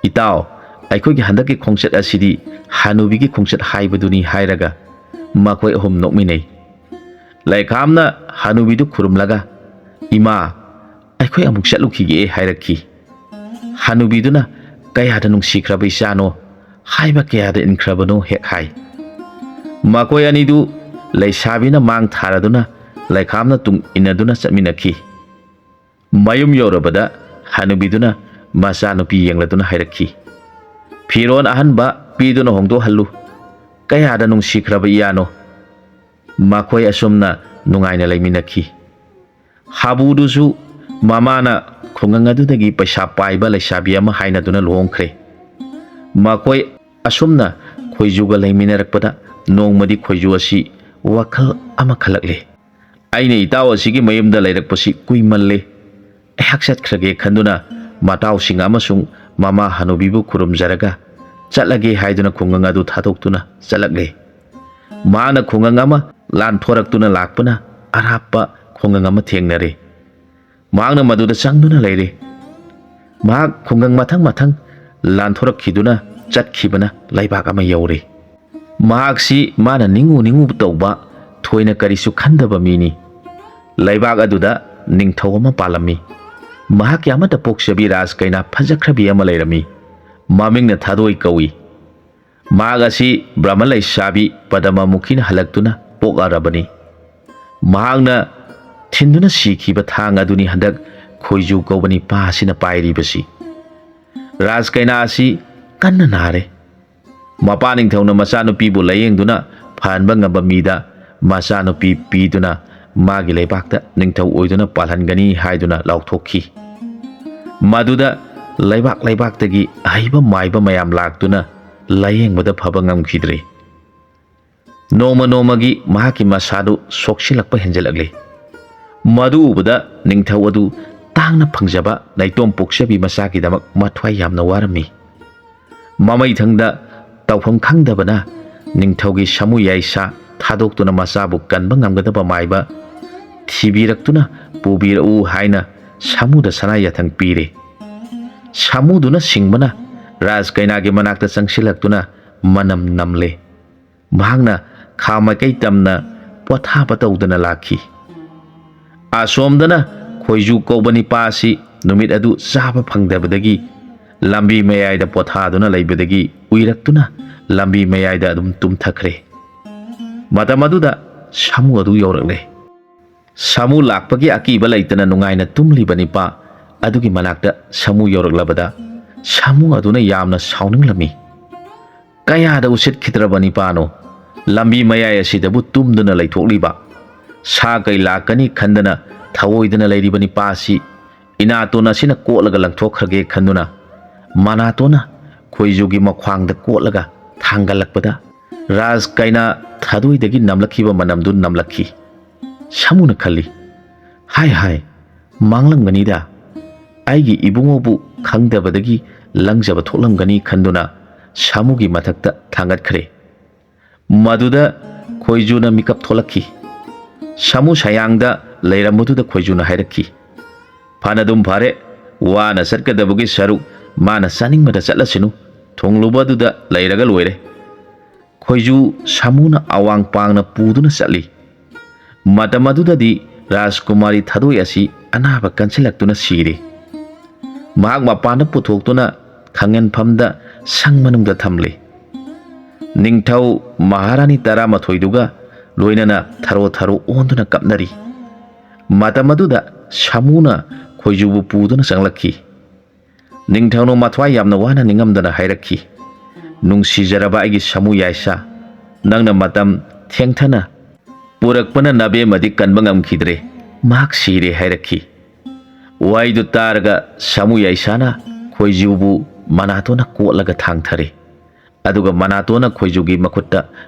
itaw aikhoigi handaki khongchat asidi hanubigi khongchat haibaduni hairaga makhoi ahum nokminei. Laikhamna hanubidu khurumlaga ima aikhoi amuk chatlukhige hairakhi. Hanubiduna kayada nungsikhraba isano haiba kayada inkrabano hek hai. Makhoi anidu leisabina mang tharaduna laikhamna tung inaduna chatminakhi. Mayum yorabada hanubiduna machanupi yengladuna hairakhi. Phiron ahanba piduna hongdo hallu kayada nungsikhraba iyano makhoi asumna nungaina leiminakhi. Habudusu mamana khongangadudagi paisa paiba leisabi ama hainaduna luhongkhre. Makhoi asumna khoijuga leiminarakpada nongmadi khoiju asi wakhal ama khalakle. Aina itaw asigi mayumda leirakpasi kuimalle aihak chatkrage khanduna mataw singa amasung mama hanubibu khurumjaraga chatlage haiduna khungang adu thadoktuna chalakle. Mana khungang ama lan thoraktuna lakpana arappa khungang ama thengnare. Maangna maduda changduna leire. Mahak khungang mathang lan thorakhiduna chatkhibana laibak ama yaure. Mahaksi mana ningu tawba thoina karisu khandaba mini. Laibak aduda ningthau ama palami. Mahak yamata poksabi raskaina phajakhrabi ama leirami. Mamingna thadoi kawi. Mahagasi Brahma leisabi padama mukhina halaktuna pokarabani. Mahagna thinduna sikhiba thang aduni handak khoiju kobani pasina pairibasi. Raskaina asi kanna nare. Mapa ningthauna machanupibu layengduna phanba ngamba mida machanupi piduna magi leibakta ningthau oiduna palhangani haiduna lauthokhi. Maduda leibaktagi aiba maiba mayam laktuna layengbada phaba ngamkhidre. Nomagi mahaki masadu soksilakpa henjalakle. Madu ubada ningthau adu tangna phangjaba naitom poksabi masaki damak mathwai yamna warami. Mamai thangda tawpham khangdabana ꯅꯤꯡꯊꯧꯒꯤ ꯁꯥꯃꯨ ꯌꯥꯏꯁꯥ ꯊꯥꯗꯣꯛꯇꯨꯅ ꯃꯆꯥꯕꯨ ꯀꯟꯕ ꯉꯝꯒꯗꯕ ꯃꯥꯏꯕ ꯊꯤꯕꯤꯔꯛꯇꯨꯅ ꯄꯨꯕꯤꯔꯛꯎ ꯍꯥꯏꯅ ꯁꯥꯃꯨꯗ ꯁꯅꯥ ꯌꯥꯊꯪ ꯄꯤꯔꯦ꯫ ꯁꯥꯃꯨꯗꯨꯅ ꯁꯤꯡꯕꯅ ꯔꯥꯖ ꯀꯩꯅꯥꯒꯤ ꯃꯅꯥꯛꯇ ꯆꯪꯁꯤꯜꯂꯛꯇꯨꯅ ꯃꯅꯝ ꯅꯝꯂꯦ꯫ ꯃꯍꯥꯛꯅ ꯈꯥ ꯃꯥꯏꯀꯩ ꯇꯝꯅ ꯄꯣꯊꯥꯕ ꯇꯧꯗꯅ ꯂꯥꯛꯈꯤ꯫ ꯑꯁꯣꯝꯗꯅ ꯈꯣꯏꯖꯨ ꯀꯧꯕ ꯅꯤꯄꯥ ꯑꯁꯤ ꯅꯨꯃꯤꯠ ꯑꯗꯨ ꯆꯥꯕ ꯐꯪꯗꯕꯗꯒꯤ ꯂꯝꯕꯤ ꯃꯌꯥꯏꯗ ꯄꯣꯊꯥꯗꯨꯅ ꯂꯩꯕꯗꯒꯤ ꯎꯏꯔꯛꯇꯨꯅ ꯂꯝꯕꯤ ꯃꯌꯥꯏꯗ ꯑꯗꯨꯝ ꯇꯨꯝꯊꯈ꯭ꯔꯦ꯫ ꯃꯇꯝ ꯑꯗꯨꯗ ꯁꯥꯃꯨ ꯑꯗꯨ ꯌꯧꯔꯛꯂꯦ꯫ ꯁꯥꯃꯨ ꯂꯥꯛꯄꯒꯤ ꯑꯀꯤꯕ ꯂꯩꯇꯅ ꯅꯨꯡꯉꯥꯏꯅ ꯇꯨꯝꯂꯤꯕ ꯅꯤꯄꯥ ꯑꯗꯨꯒꯤ ꯃꯅꯥꯛꯇ ꯁꯥꯃꯨ ꯌꯧꯔꯛꯂꯕꯗ ꯁꯥꯃꯨ ꯑꯗꯨꯅ ꯌꯥꯝꯅ ꯁꯥꯎꯅꯤꯡꯂꯝꯃꯤ꯫ ꯀꯌꯥꯗ ꯎꯁꯤꯠꯈꯤꯗ꯭ꯔꯕ ꯅꯤꯄꯥꯅꯣ, ꯂꯝꯕꯤ ꯃꯌꯥꯏ ꯑꯁꯤꯗꯕꯨ ꯇꯨꯝꯗꯨꯅ ꯂꯩꯊꯣꯛꯂꯤꯕ? ꯁꯥ ꯀꯩ ꯂꯥꯛꯀꯅꯤ ꯈꯟꯗꯅ ꯊꯑꯣꯏꯗꯅ ꯂꯩꯔꯤꯕ ꯅꯤꯄꯥ ꯑꯁꯤ ꯏꯅꯥꯇꯣꯟ ꯑꯁꯤꯅ ꯀꯣꯠꯂꯒ ꯂꯪꯊꯣꯛꯈ꯭ꯔꯒꯦ ꯈꯟꯗꯨꯅ ꯃꯅꯥꯇꯣꯟꯅ ꯈꯣꯏꯖꯨꯒꯤ ꯃꯈ꯭ꯋꯥꯡꯗ ꯀꯣꯠꯂꯒ ꯊꯥꯡꯒꯠꯂꯛꯄꯗ ꯔꯥꯖ ꯀꯩꯅꯥ ꯊꯥꯗꯣꯏꯗꯒꯤ ꯅꯝꯂꯛꯈꯤꯕ ꯃꯅꯝꯗꯨ ꯅꯝꯂꯛꯈꯤ꯫ ꯁꯥꯃꯨꯅ ꯈꯜꯂꯤ, ꯍꯥꯏ ꯍꯥꯏ, ꯃꯥꯡꯂꯝꯒꯅꯤꯗ, ꯑꯩꯒꯤ ꯏꯕꯨꯡꯉꯣꯕꯨ ꯈꯪꯗꯕꯗꯒꯤ ꯂꯪꯖꯕ ꯊꯣꯛꯂꯝꯒꯅꯤ ꯈꯟꯗꯨꯅ ꯁꯥꯃꯨꯒꯤ ꯃꯊꯛꯇ ꯊꯥꯡꯒꯠꯈ꯭ꯔꯦ꯫ ꯃꯗꯨꯗ ꯈꯣꯏꯖꯨꯅ ꯃꯤꯀꯞ ꯊꯣꯛꯂꯛꯈꯤ꯫ ꯁꯥꯃꯨ ꯁꯥꯌꯥꯡꯗ ꯂꯩꯔꯝꯕꯗꯨꯗ ꯈꯣꯏꯖꯨꯅ ꯍꯥꯏꯔꯛꯈꯤ, ꯐꯅꯗꯨꯝ ꯐꯔꯦ, ꯋꯥꯅ ꯆꯠꯀꯗꯕꯒꯤ ꯁꯔꯨꯛ ꯃꯥꯅ ꯆꯥꯅꯤꯡꯕꯗ ꯆꯠꯂꯁꯤꯅꯨ, ꯊꯨꯡꯂꯨꯕꯗꯨꯗ ꯂꯩꯔꯒ ꯂꯣꯏꯔꯦ꯫ ꯈꯣꯏꯖꯨ ꯁꯥꯃꯨꯅ ꯑꯋꯥꯡ ꯄꯥꯡꯅ ꯄꯨꯗꯨꯅ ꯆꯠꯂꯤ꯫ ꯃꯇꯝ ꯑꯗꯨꯗꯗꯤ ꯔꯥꯖꯀꯨꯃꯥꯔꯤ ꯊꯥꯗꯣꯏ ꯑꯁꯤ ꯑꯅꯥꯕ ꯀꯟꯁꯤꯜꯂꯛꯇꯨꯅ ꯁꯤꯔꯦ꯫ ꯃꯍꯥꯛ ꯃꯄꯥꯟꯗ ꯄꯨꯊꯣꯛꯇꯨꯅ ꯈꯪꯍꯟꯐꯝꯗ ꯁꯪ ꯃꯅꯨꯡꯗ ꯊꯝꯂꯦ꯫ ꯅꯤꯡꯊꯧ ꯃꯍꯥꯔꯥꯅꯤ 12ꯗꯨꯒ ꯂꯣꯏꯅꯅ ꯊꯔꯣ ꯊꯔꯣ ꯑꯣꯟꯗꯨꯅ ꯀꯞꯅꯔꯤ꯫ ꯃꯇꯝ ꯑꯗꯨꯗ ꯁꯥꯃꯨꯅ ꯈꯣꯏꯖꯨꯕꯨ ꯄꯨꯗꯨꯅ ꯆꯪꯂꯛꯈꯤ꯫ ꯅꯤꯡꯊꯧꯅ ꯃꯊ꯭ꯋꯥꯏ ꯌꯥꯝꯅ ꯋꯥꯅ ꯅꯤꯡꯉꯝꯗꯅ ꯍꯥꯏꯔꯛꯈꯤ, ꯅꯨꯡꯁꯤꯖꯔꯕ ꯑꯩꯒꯤ ꯁꯥꯃꯨ ꯌꯥꯏꯁꯥ, ꯅꯪꯅ ꯃꯇꯝ ꯊꯦꯡꯊꯅ ꯄꯨꯔꯛꯄꯅ ꯅꯕꯦꯝꯃꯗꯤ ꯀꯟꯕ ꯉꯝꯈꯤꯗ꯭ꯔꯦ, ꯃꯍꯥꯛ ꯁꯤꯔꯦ ꯍꯥꯏꯔꯛꯈꯤ꯫ ꯋꯥꯍꯩꯗꯨ ꯇꯥꯔꯒ ꯁꯥꯃꯨ ꯌꯥꯏꯁꯥꯅ ꯈꯣꯏꯖꯨꯕꯨ ꯃꯅꯥꯇꯣꯟꯅ ꯀꯣꯠꯂꯒ ꯊꯥꯡꯊꯔꯦ꯫ ꯑꯗꯨꯒ ꯃꯅꯥꯇꯣꯟꯅ ꯈꯣꯏꯖꯨꯒꯤ ꯃꯈꯨꯠꯇ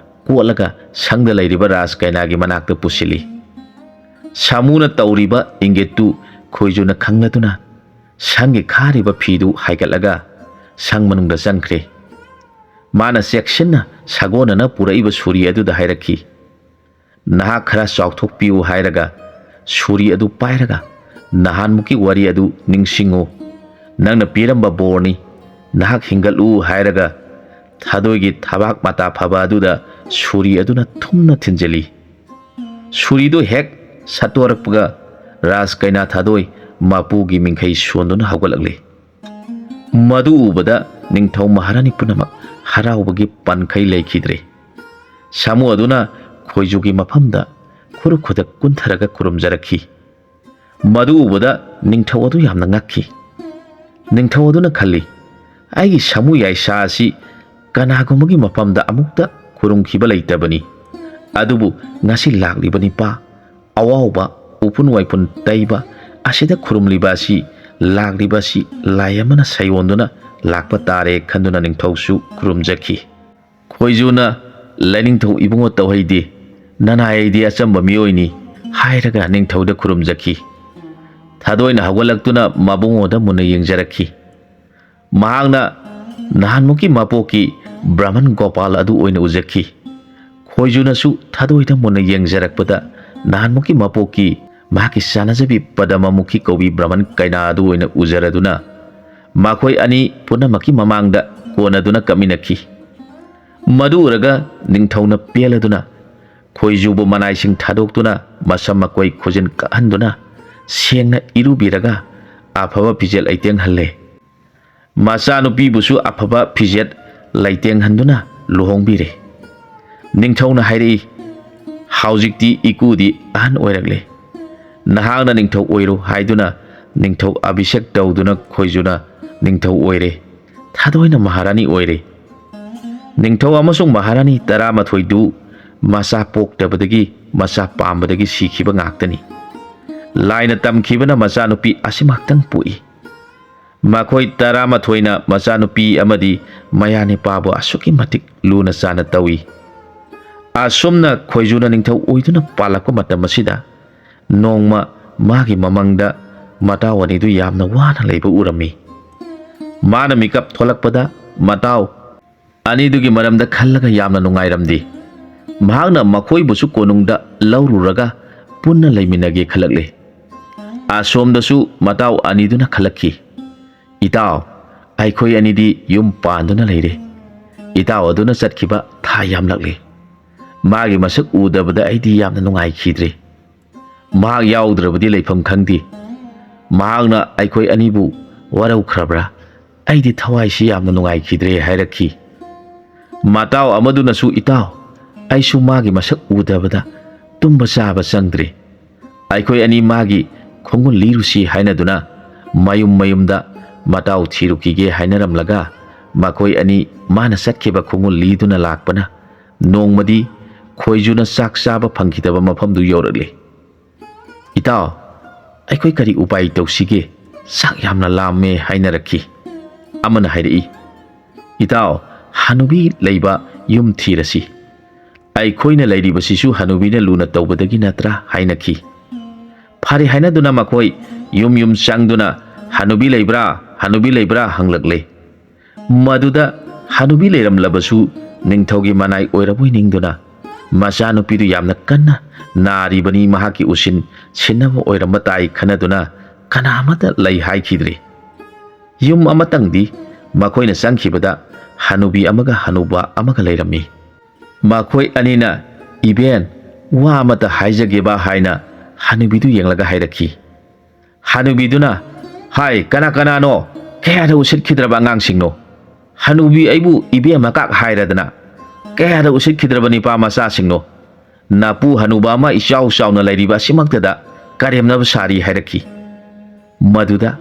ꯀꯣꯠꯂꯒ ꯁꯪꯗ ꯂꯩꯔꯤꯕ ꯔꯥꯖ ꯀꯩꯅꯥꯒꯤ ꯃꯅꯥꯛꯇ ꯄꯨꯁꯤꯜꯂꯤ꯫ ꯁꯥꯃꯨꯅ ꯇꯧꯔꯤꯕ ꯏꯪꯒꯤꯠꯇꯨ ꯈꯣꯏꯖꯨꯅ ꯈꯪꯂꯗꯨꯅ ꯁꯪꯒꯤ ꯈꯥꯔꯤꯕ ꯐꯤꯗꯨ ꯍꯥꯏꯒꯠꯂꯒ ꯁꯪ ꯃꯅꯨꯡꯗ ꯆꯪꯈ꯭ꯔꯦ꯫ ꯃꯥꯅ ꯆꯦꯛꯁꯤꯟꯅ ꯁꯥꯒꯣꯟꯅꯅ ꯄꯨꯔꯛꯏꯕ ꯁꯨꯔꯤ ꯑꯗꯨꯗ ꯍꯥꯏꯔꯛꯈꯤ, ꯅꯍꯥꯛ ꯈꯔ ꯆꯥꯎꯊꯣꯛꯄꯤꯌꯨ ꯍꯥꯏꯔꯒ ꯁꯨꯔꯤ ꯑꯗꯨ ꯄꯥꯏꯔꯒ ꯅꯍꯥꯟꯃꯨꯛꯀꯤ ꯋꯥꯔꯤ ꯑꯗꯨ ꯅꯤꯡꯁꯤꯡꯉꯨ, ꯅꯪꯅ ꯄꯤꯔꯝꯕ ꯕꯣꯔꯅꯤ, ꯅꯍꯥꯛ ꯍꯤꯡꯒꯠꯂꯨ ꯍꯥꯏꯔꯒ ꯊꯥꯗꯣꯏꯒꯤ ꯊꯕꯥꯛ ꯃꯇꯥ ꯐꯕ ꯑꯗꯨꯗ ꯁꯨꯔꯤ ꯑꯗꯨꯅ ꯊꯨꯝꯅ ꯊꯤꯟꯖꯤꯜꯂꯤ꯫ ꯁꯨꯔꯤꯗꯨ ꯍꯦꯛ ꯁꯠꯇꯣꯔꯛꯄꯒ ꯔꯥꯖ ꯀꯩꯅꯥ ꯊꯥꯗꯣꯏ ꯃꯄꯨꯒꯤ ꯃꯤꯡꯈꯩ ꯁꯣꯟꯗꯨꯅ ꯍꯧꯒꯠꯂꯛꯂꯦ꯫ ꯃꯗꯨ ꯎꯕꯗ ꯅꯤꯡꯊꯧ ꯃꯍꯥꯔꯥꯅꯤ ꯄꯨꯝꯅꯃꯛ ꯍꯔꯥꯎꯕꯒꯤ ꯄꯟꯈꯩ ꯂꯩꯈꯤꯗ꯭ꯔꯦ꯫ ꯁꯥꯃꯨ ꯑꯗꯨꯅ ꯈꯣꯏꯖꯨꯒꯤ ꯃꯐꯝꯗ ꯈꯨꯔꯨ ꯈꯨꯗꯛ ꯀꯨꯟꯊꯔꯒ ꯈꯨꯔꯨꯝꯖꯔꯛꯈꯤ꯫ ꯃꯗꯨ ꯎꯕꯗ ꯅꯤꯡꯊꯧ ꯑꯗꯨ ꯌꯥꯝꯅ ꯉꯛꯈꯤ꯫ ꯅꯤꯡꯊꯧ ꯑꯗꯨꯅ ꯈꯜꯂꯤ, ꯑꯩꯒꯤ ꯁꯥꯃꯨ ꯌꯥꯏꯁꯥ ꯑꯁꯤ ꯀꯅꯥꯒꯨꯝꯕꯒꯤ ꯃꯐꯝꯗ ꯑꯃꯨꯛꯇ ꯈꯨꯔꯨꯝꯈꯤꯕ ꯂꯩꯇꯕꯅꯤ, ꯑꯗꯨꯕꯨ ꯉꯁꯤ ꯂꯥꯛꯂꯤꯕ ꯅꯤꯄꯥ ꯑꯋꯥꯎꯕ ꯎꯐꯨꯟ ꯋꯥꯏꯐꯨꯟ ꯇꯩꯕ ꯑꯁꯤꯗ ꯈꯨꯔꯨꯝꯂꯤꯕ ꯑꯁꯤ ꯂꯥꯛꯂꯤꯕ ꯑꯁꯤ ꯂꯥꯏ ꯑꯃꯅ ꯁꯩꯑꯣꯟꯗꯨꯅ ꯂꯥꯛꯄ ꯇꯥꯔꯦ ꯈꯟꯗꯨꯅ ꯅꯤꯡꯊꯧꯁꯨ ꯈꯨꯔꯨꯝꯖꯈꯤ꯫ ꯈꯣꯏꯖꯨꯅ ꯂꯥꯏꯅꯤꯡꯊꯧ ꯏꯕꯨꯡꯉꯣ ꯇꯧꯍꯩꯗꯦ, ꯅꯅꯥꯏꯗꯤ ꯑꯆꯝꯕ ꯃꯤꯑꯣꯏꯅꯤ ꯍꯥꯏꯔꯒ ꯅꯤꯡꯊꯧꯗ ꯈꯨꯔꯨꯝꯖꯈꯤ꯫ ꯊꯥꯗꯣꯏꯅ ꯍꯧꯒꯠꯂꯛꯇꯨꯅ ꯃꯕꯨꯡꯉꯣꯗ ꯃꯨꯟꯅ ꯌꯦꯡꯖꯔꯛꯈꯤ꯫ ꯃꯍꯥꯛꯅ ꯅꯍꯥꯟꯃꯨꯛꯀꯤ ꯃꯄꯣꯛꯀꯤ ꯕ꯭ꯔꯥꯍꯃꯟ ꯒꯣꯄꯥꯜ ꯑꯗꯨ ꯑꯣꯏꯅ ꯎꯖꯈꯤ꯫ ꯈꯣꯏꯖꯨꯅꯁꯨ ꯊꯥꯗꯣꯏꯗ ꯃꯨꯟꯅ ꯌꯦꯡꯖꯔꯛꯄꯗ ꯅꯍꯥꯟꯃꯨꯛꯀꯤ ꯃꯄꯣꯛꯀꯤ ꯃꯍꯥꯛꯀꯤ ꯆꯥꯅꯖꯕꯤ ꯄꯗꯃꯃꯨꯈꯤ ꯀꯧꯕꯤ ꯕ꯭ꯔꯥꯍꯃꯟ ꯀꯩꯅꯥ ꯑꯗꯨ ꯑꯣꯏꯅ ꯎꯖꯔꯗꯨꯅ ꯃꯈꯣꯏ ꯑꯅꯤ ꯄꯨꯝꯅꯃꯛꯀꯤ ꯃꯃꯥꯡꯗ ꯀꯣꯟꯅꯗꯨꯅ ꯀꯞꯃꯤꯟꯅꯈꯤ꯫ ꯃꯗꯨ ꯎꯔꯒ ꯅꯤꯡꯊꯧꯅ ꯄꯦꯜꯂꯗꯨꯅ ꯈꯣꯏꯖꯨꯕꯨ ꯃꯅꯥꯏꯁꯤꯡ ꯊꯥꯗꯣꯛꯇꯨꯅ ꯃꯁꯝ ꯃꯀꯣꯏ ꯈꯨꯖꯤꯟ ꯀꯛꯍꯟꯗꯨꯅ ꯁꯦꯡꯅ ꯏꯔꯨꯕꯤꯔꯒ ꯑꯐꯕ ꯐꯤꯖꯦꯠ ꯂꯩꯇꯦꯡꯍꯜꯂꯦ꯫ ꯃꯆꯥꯅꯨꯄꯤꯕꯨꯁꯨ ꯑꯐꯕ ꯐꯤꯖꯦꯠ ꯂꯩꯇꯦꯡꯍꯟꯗꯨꯅ ꯂꯨꯍꯣꯡꯕꯤꯔꯦ꯫ ꯅꯤꯡꯊꯧꯅ ꯍꯥꯏꯔꯛꯏ, ꯍꯧꯖꯤꯛꯇꯤ ꯏꯀꯨꯗꯤ ꯑꯍꯟ ꯑꯣꯏꯔꯛꯂꯦ, ꯅꯍꯥꯛꯅ ꯅꯤꯡꯊꯧ ꯑꯣꯏꯔꯣ ꯍꯥꯏꯗꯨꯅ ꯅꯤꯡꯊꯧ ꯑꯚꯤꯁꯦꯛ ꯇꯧꯗꯨꯅ ꯈꯣꯏꯖꯨꯅ ꯅꯤꯡꯊꯧ ꯑꯣꯏꯔꯦ, ꯊꯥꯗꯣꯏꯅ ꯃꯍꯥꯔꯥꯅꯤ ꯑꯣꯏꯔꯦ꯫ ꯅꯤꯡꯊꯧ ꯑꯃꯁꯨꯡ ꯃꯍꯥꯔꯥꯅꯤ 12ꯗꯨ ꯃꯆꯥ ꯄꯣꯛꯇꯕꯗꯒꯤ ꯃꯆꯥ ꯄꯥꯝꯕꯗꯒꯤ ꯁꯤꯈꯤꯕ ꯉꯥꯛꯇꯅꯤ꯫ ꯂꯥꯏꯅ ꯇꯝꯈꯤꯕꯅ ꯃꯆꯥꯅꯨꯄꯤ ꯑꯁꯤꯃꯛꯇꯪ ꯄꯣꯛꯏ꯫ ꯃꯈꯣꯏ 12ꯅ ꯃꯆꯥꯅꯨꯄꯤ ꯑꯃꯗꯤ ꯃꯌꯥ ꯅꯤꯄꯥꯕꯨ ꯑꯁꯨꯛꯀꯤ ꯃꯇꯤꯛ ꯂꯨꯅ ꯆꯥꯟꯅ ꯇꯧꯏ꯫ ꯑꯁꯨꯝꯅ ꯈꯣꯏꯖꯨꯅ ꯅꯤꯡꯊꯧ ꯑꯣꯏꯗꯨꯅ ꯄꯥꯜꯂꯛꯄ ꯃꯇꯝ ꯑꯁꯤꯗ ꯅꯣꯡꯃ ꯃꯥꯒꯤ ꯃꯃꯪꯗ ꯃꯇꯥꯎ ꯑꯅꯤꯗꯨ ꯌꯥꯝꯅ ꯋꯥꯅ ꯂꯩꯕ ꯎꯔꯝꯃꯤ꯫ ꯃꯥꯅ ꯃꯤꯀꯞ ꯊꯣꯛꯂꯛꯄꯗ ꯃꯇꯥꯎ ꯑꯅꯤꯗꯨꯒꯤ ꯃꯔꯝꯗ ꯈꯜꯂꯒ ꯌꯥꯝꯅ ꯅꯨꯡꯉꯥꯏꯔꯝꯗꯦ꯫ ꯃꯍꯥꯛꯅ ꯃꯈꯣꯏꯕꯨꯁꯨ ꯀꯣꯅꯨꯡꯗ ꯂꯧꯔꯨꯔꯒ ꯄꯨꯟꯅ ꯂꯩꯃꯤꯟꯅꯒꯦ ꯈꯜꯂꯛꯂꯦ꯫ ꯑꯁꯣꯝꯗꯁꯨ ꯃꯇꯥꯎ ꯑꯅꯤꯗꯨꯅ ꯈꯜꯂꯛꯈꯤ, ꯏꯇꯥꯎ ꯑꯩꯈꯣꯏ ꯑꯅꯤꯗꯤ ꯌꯨꯝ ꯄꯥꯟꯗꯨꯅ ꯂꯩꯔꯦ꯫ ꯏꯇꯥꯎ ꯑꯗꯨꯅ ꯆꯠꯈꯤꯕ ꯊꯥ ꯌꯥꯝꯂꯛꯂꯦ꯫ ꯃꯥꯒꯤ ꯃꯁꯛ ꯎꯗꯕꯗ ꯑꯩꯗꯤ ꯌꯥꯝꯅ ꯅꯨꯡꯉꯥꯏꯈꯤꯗ꯭ꯔꯦ꯫ ꯃꯍꯥꯛ ꯌꯥꯎꯗ꯭ꯔꯕꯗꯤ ꯂꯩꯐꯝ ꯈꯪꯗꯦ꯫ ꯃꯍꯥꯛꯅ ꯑꯩꯈꯣই ꯑꯅꯤꯕꯨ ꯋꯥꯔꯧꯈ꯭ꯔꯕ꯭ꯔꯥ? ꯑꯩꯗꯤ ꯊꯋꯥꯏꯁꯤ ꯌꯥꯝꯅ ꯅꯨꯡꯉꯥꯏꯈꯤꯗ꯭ꯔꯦ ꯍꯥꯏꯔꯛꯈꯤ꯫ ꯃꯇꯥꯎ ꯑꯃꯗꯨꯅꯁꯨ ꯏꯇꯥꯎ ꯑꯩꯁꯨ ꯃꯥꯒꯤ ꯃꯁꯛ ꯎꯗꯕꯗ ꯇꯨꯝꯕ ꯆꯥꯕ ꯆꯪꯗ꯭ꯔꯦ꯫ ꯑꯩꯈꯣই ꯑꯅꯤ ꯃꯥꯒꯤ ꯈꯣꯡꯒꯨꯜ ꯂꯤꯔꯨꯁꯤ ꯍꯥꯏꯅꯗꯨꯅ ꯃꯌꯨꯝ ꯃꯌꯨꯝꯗ ꯃꯇꯥꯎ ꯊꯤꯔꯨꯈꯤꯒꯦ ꯍꯥꯏꯅꯔꯝꯂꯒ ꯃꯈꯣꯏ ꯑꯅꯤ ꯃꯥꯅ ꯆꯠꯈꯤꯕ ꯈꯣꯡꯒꯨꯜ ꯂꯤꯗꯨꯅ ꯂꯥꯛꯄꯅ ꯅꯣꯡꯃꯗꯤ ꯈꯣꯏꯖꯨꯅ ꯆꯥꯛ ꯆꯥꯕ ꯐꯪꯈꯤꯗꯕ ꯃꯐꯝꯗꯨ ꯌꯧꯔꯛꯂꯦ꯫ ꯏꯇꯥꯎ ꯑꯩꯈꯣꯏ ꯀꯔꯤ ꯎꯄꯥꯏ ꯇꯧꯁꯤꯒꯦ? ꯆꯥꯛ ꯌꯥꯝꯅ ꯂꯥꯝꯃꯦ ꯍꯥꯏꯅꯔꯛꯈꯤ꯫ ꯑꯃꯅ ꯍꯥꯏꯔꯛꯏ, ꯏꯇꯥꯎ ꯍꯅꯨꯕꯤ ꯂꯩꯕ ꯌꯨꯝ ꯊꯤꯔꯁꯤ꯫ ꯑꯩꯈꯣꯏꯅ ꯂꯩꯔꯤꯕꯁꯤꯁꯨ ꯍꯅꯨꯕꯤꯅ ꯂꯨꯅ ꯇꯧꯕꯗꯒꯤ ꯅꯠꯇ꯭ꯔꯥ ꯍꯥꯏꯅꯈꯤ꯫ ꯐꯔꯦ ꯍꯥꯏꯅꯗꯨꯅ ꯃꯈꯣꯏ ꯌꯨꯝ ꯌꯨꯝ ꯆꯪꯗꯨꯅ ꯍꯅꯨꯕꯤ ꯂꯩꯕ꯭ꯔꯥ ꯍꯅꯨꯕꯤ ꯂꯩꯕ꯭ꯔꯥ ꯍꯪꯂꯛꯂꯦ꯫ ꯃꯗꯨꯗ ꯍꯅꯨꯕꯤ ꯂꯩꯔꯝꯂꯕꯁꯨ ꯅꯤꯡꯊꯧꯒꯤ ꯃꯅꯥꯏ ꯑꯣꯏꯔꯕꯣꯏ ꯅꯤꯡꯗꯨꯅ ꯃꯆꯥꯅꯨꯄꯤꯗꯨ ꯌꯥꯝꯅ ꯀꯟꯅ ꯅꯥꯔꯤꯕꯅꯤ, ꯃꯍꯥꯛꯀꯤ ꯎꯁꯤꯟ ꯁꯤꯟꯅꯕ ꯑꯣꯏꯔꯝꯕ ꯇꯥꯏ ꯈꯟꯅꯗꯨꯅ ꯀꯅꯥꯃꯠꯇ ꯂꯩ ꯍꯥꯏꯈꯤꯗ꯭ꯔꯦ꯫ ꯌꯨꯝ ꯑꯃꯇꯪꯗꯤ ꯃꯈꯣꯏꯅ ꯆꯪꯈꯤꯕꯗ ꯍꯅꯨꯕꯤ ꯑꯃꯒ ꯍꯅꯨꯕ ꯑꯃꯒ ꯂꯩꯔꯝꯃꯤ꯫ ꯃꯈꯣꯏ ꯑꯅꯤꯅ ꯏꯕꯦꯟ ꯋꯥ ꯑꯃꯇ ꯍꯥꯏꯖꯒꯦꯕ ꯍꯥꯏꯅ ꯍꯅꯨꯕꯤꯗꯨ ꯌꯦꯡꯂꯒ ꯍꯥꯏꯔꯛꯈꯤ꯫ ꯍꯅꯨꯕꯤꯗꯨꯅ, ꯍꯥꯏ ꯀꯅꯥ ꯀꯅꯥꯅꯣ? ꯀꯌꯥꯗ ꯎꯁꯤꯠꯈꯤꯗ꯭ꯔꯕ ꯑꯉꯥꯡꯁꯤꯡꯅꯣ? ꯍꯅꯨꯕꯤ ꯑꯩꯕꯨ ꯏꯕꯦꯝ ꯃꯀꯥꯛ ꯍꯥꯏꯔꯗꯅ ꯀꯌꯥꯗ ꯎꯁꯤꯠꯈꯤꯗ꯭ꯔꯕ ꯅꯤꯄꯥ ꯃꯆꯥꯁꯤꯡꯅꯣ? ꯅꯄꯨ ꯍꯅꯨꯕ ꯑꯃ ꯏꯆꯥꯎ ꯆꯥꯎꯅ ꯂꯩꯔꯤꯕ ꯑꯁꯤꯃꯛꯇꯗ ꯀꯔꯦꯝꯅꯕ ꯁꯥꯔꯤ ꯍꯥꯏꯔꯛꯈꯤ꯫ ꯃꯗꯨꯗ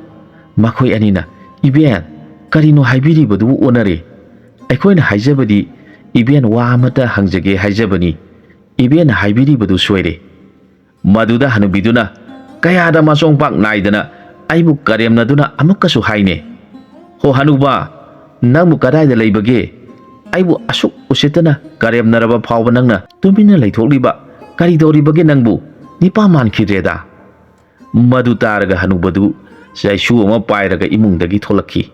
ꯃꯈꯣꯏ ꯑꯅꯤꯅ, ꯏꯕꯦꯟ ꯀꯔꯤꯅꯣ ꯍꯥꯏꯕꯤꯔꯤꯕꯗꯨꯕꯨ ꯑꯣꯟꯅꯔꯦ꯫ ꯑꯩꯈꯣꯏꯅ ꯍꯥꯏꯖꯕꯗꯤ ꯏꯕꯦꯟ ꯋꯥ ꯑꯃꯇ ꯍꯪꯖꯒꯦ ꯍꯥꯏꯖꯕꯅꯤ, ꯏꯕꯦꯟꯅ ꯍꯥꯏꯕꯤꯔꯤꯕꯗꯨ ꯁꯣꯏꯔꯦ꯫ ꯃꯗꯨꯗ ꯍꯅꯨꯕꯤꯗꯨꯅ, ꯀꯌꯥꯗ ꯃꯆꯣꯡꯄꯥꯛ ꯅꯥꯏꯗꯅ ꯑꯩꯕꯨ ꯀꯔꯦꯝꯅꯗꯨꯅ ꯑꯃꯨꯛꯀꯁꯨ ꯍꯥꯏꯅꯦ꯫ ꯍꯣ ꯍꯅꯨꯕ ꯅꯪꯕꯨ ꯀꯗꯥꯏꯗ ꯂꯩꯕꯒꯦ? ꯑꯩꯕꯨ ꯑꯁꯨꯛ ꯎꯁꯤꯠꯇꯅ ꯀꯔꯦꯝꯅꯔꯕ ꯐꯥꯎꯕ ꯅꯪꯅ ꯇꯨꯃꯤꯟꯅ ꯂꯩꯊꯣꯛꯂꯤꯕ ꯀꯔꯤ ꯇꯧꯔꯤꯕꯒꯦ ꯅꯪꯕꯨ? ꯅꯤꯄꯥ ꯃꯥꯟꯈꯤꯗ꯭ꯔꯦꯗ꯫ ꯃꯗꯨ ꯇꯥꯔꯒ ꯍꯅꯨꯕꯗꯨ ꯆꯩꯁꯨ ꯑꯃ ꯄꯥꯏꯔꯒ ꯏꯃꯨꯡꯗꯒꯤ ꯊꯣꯛꯂꯛꯈꯤ꯫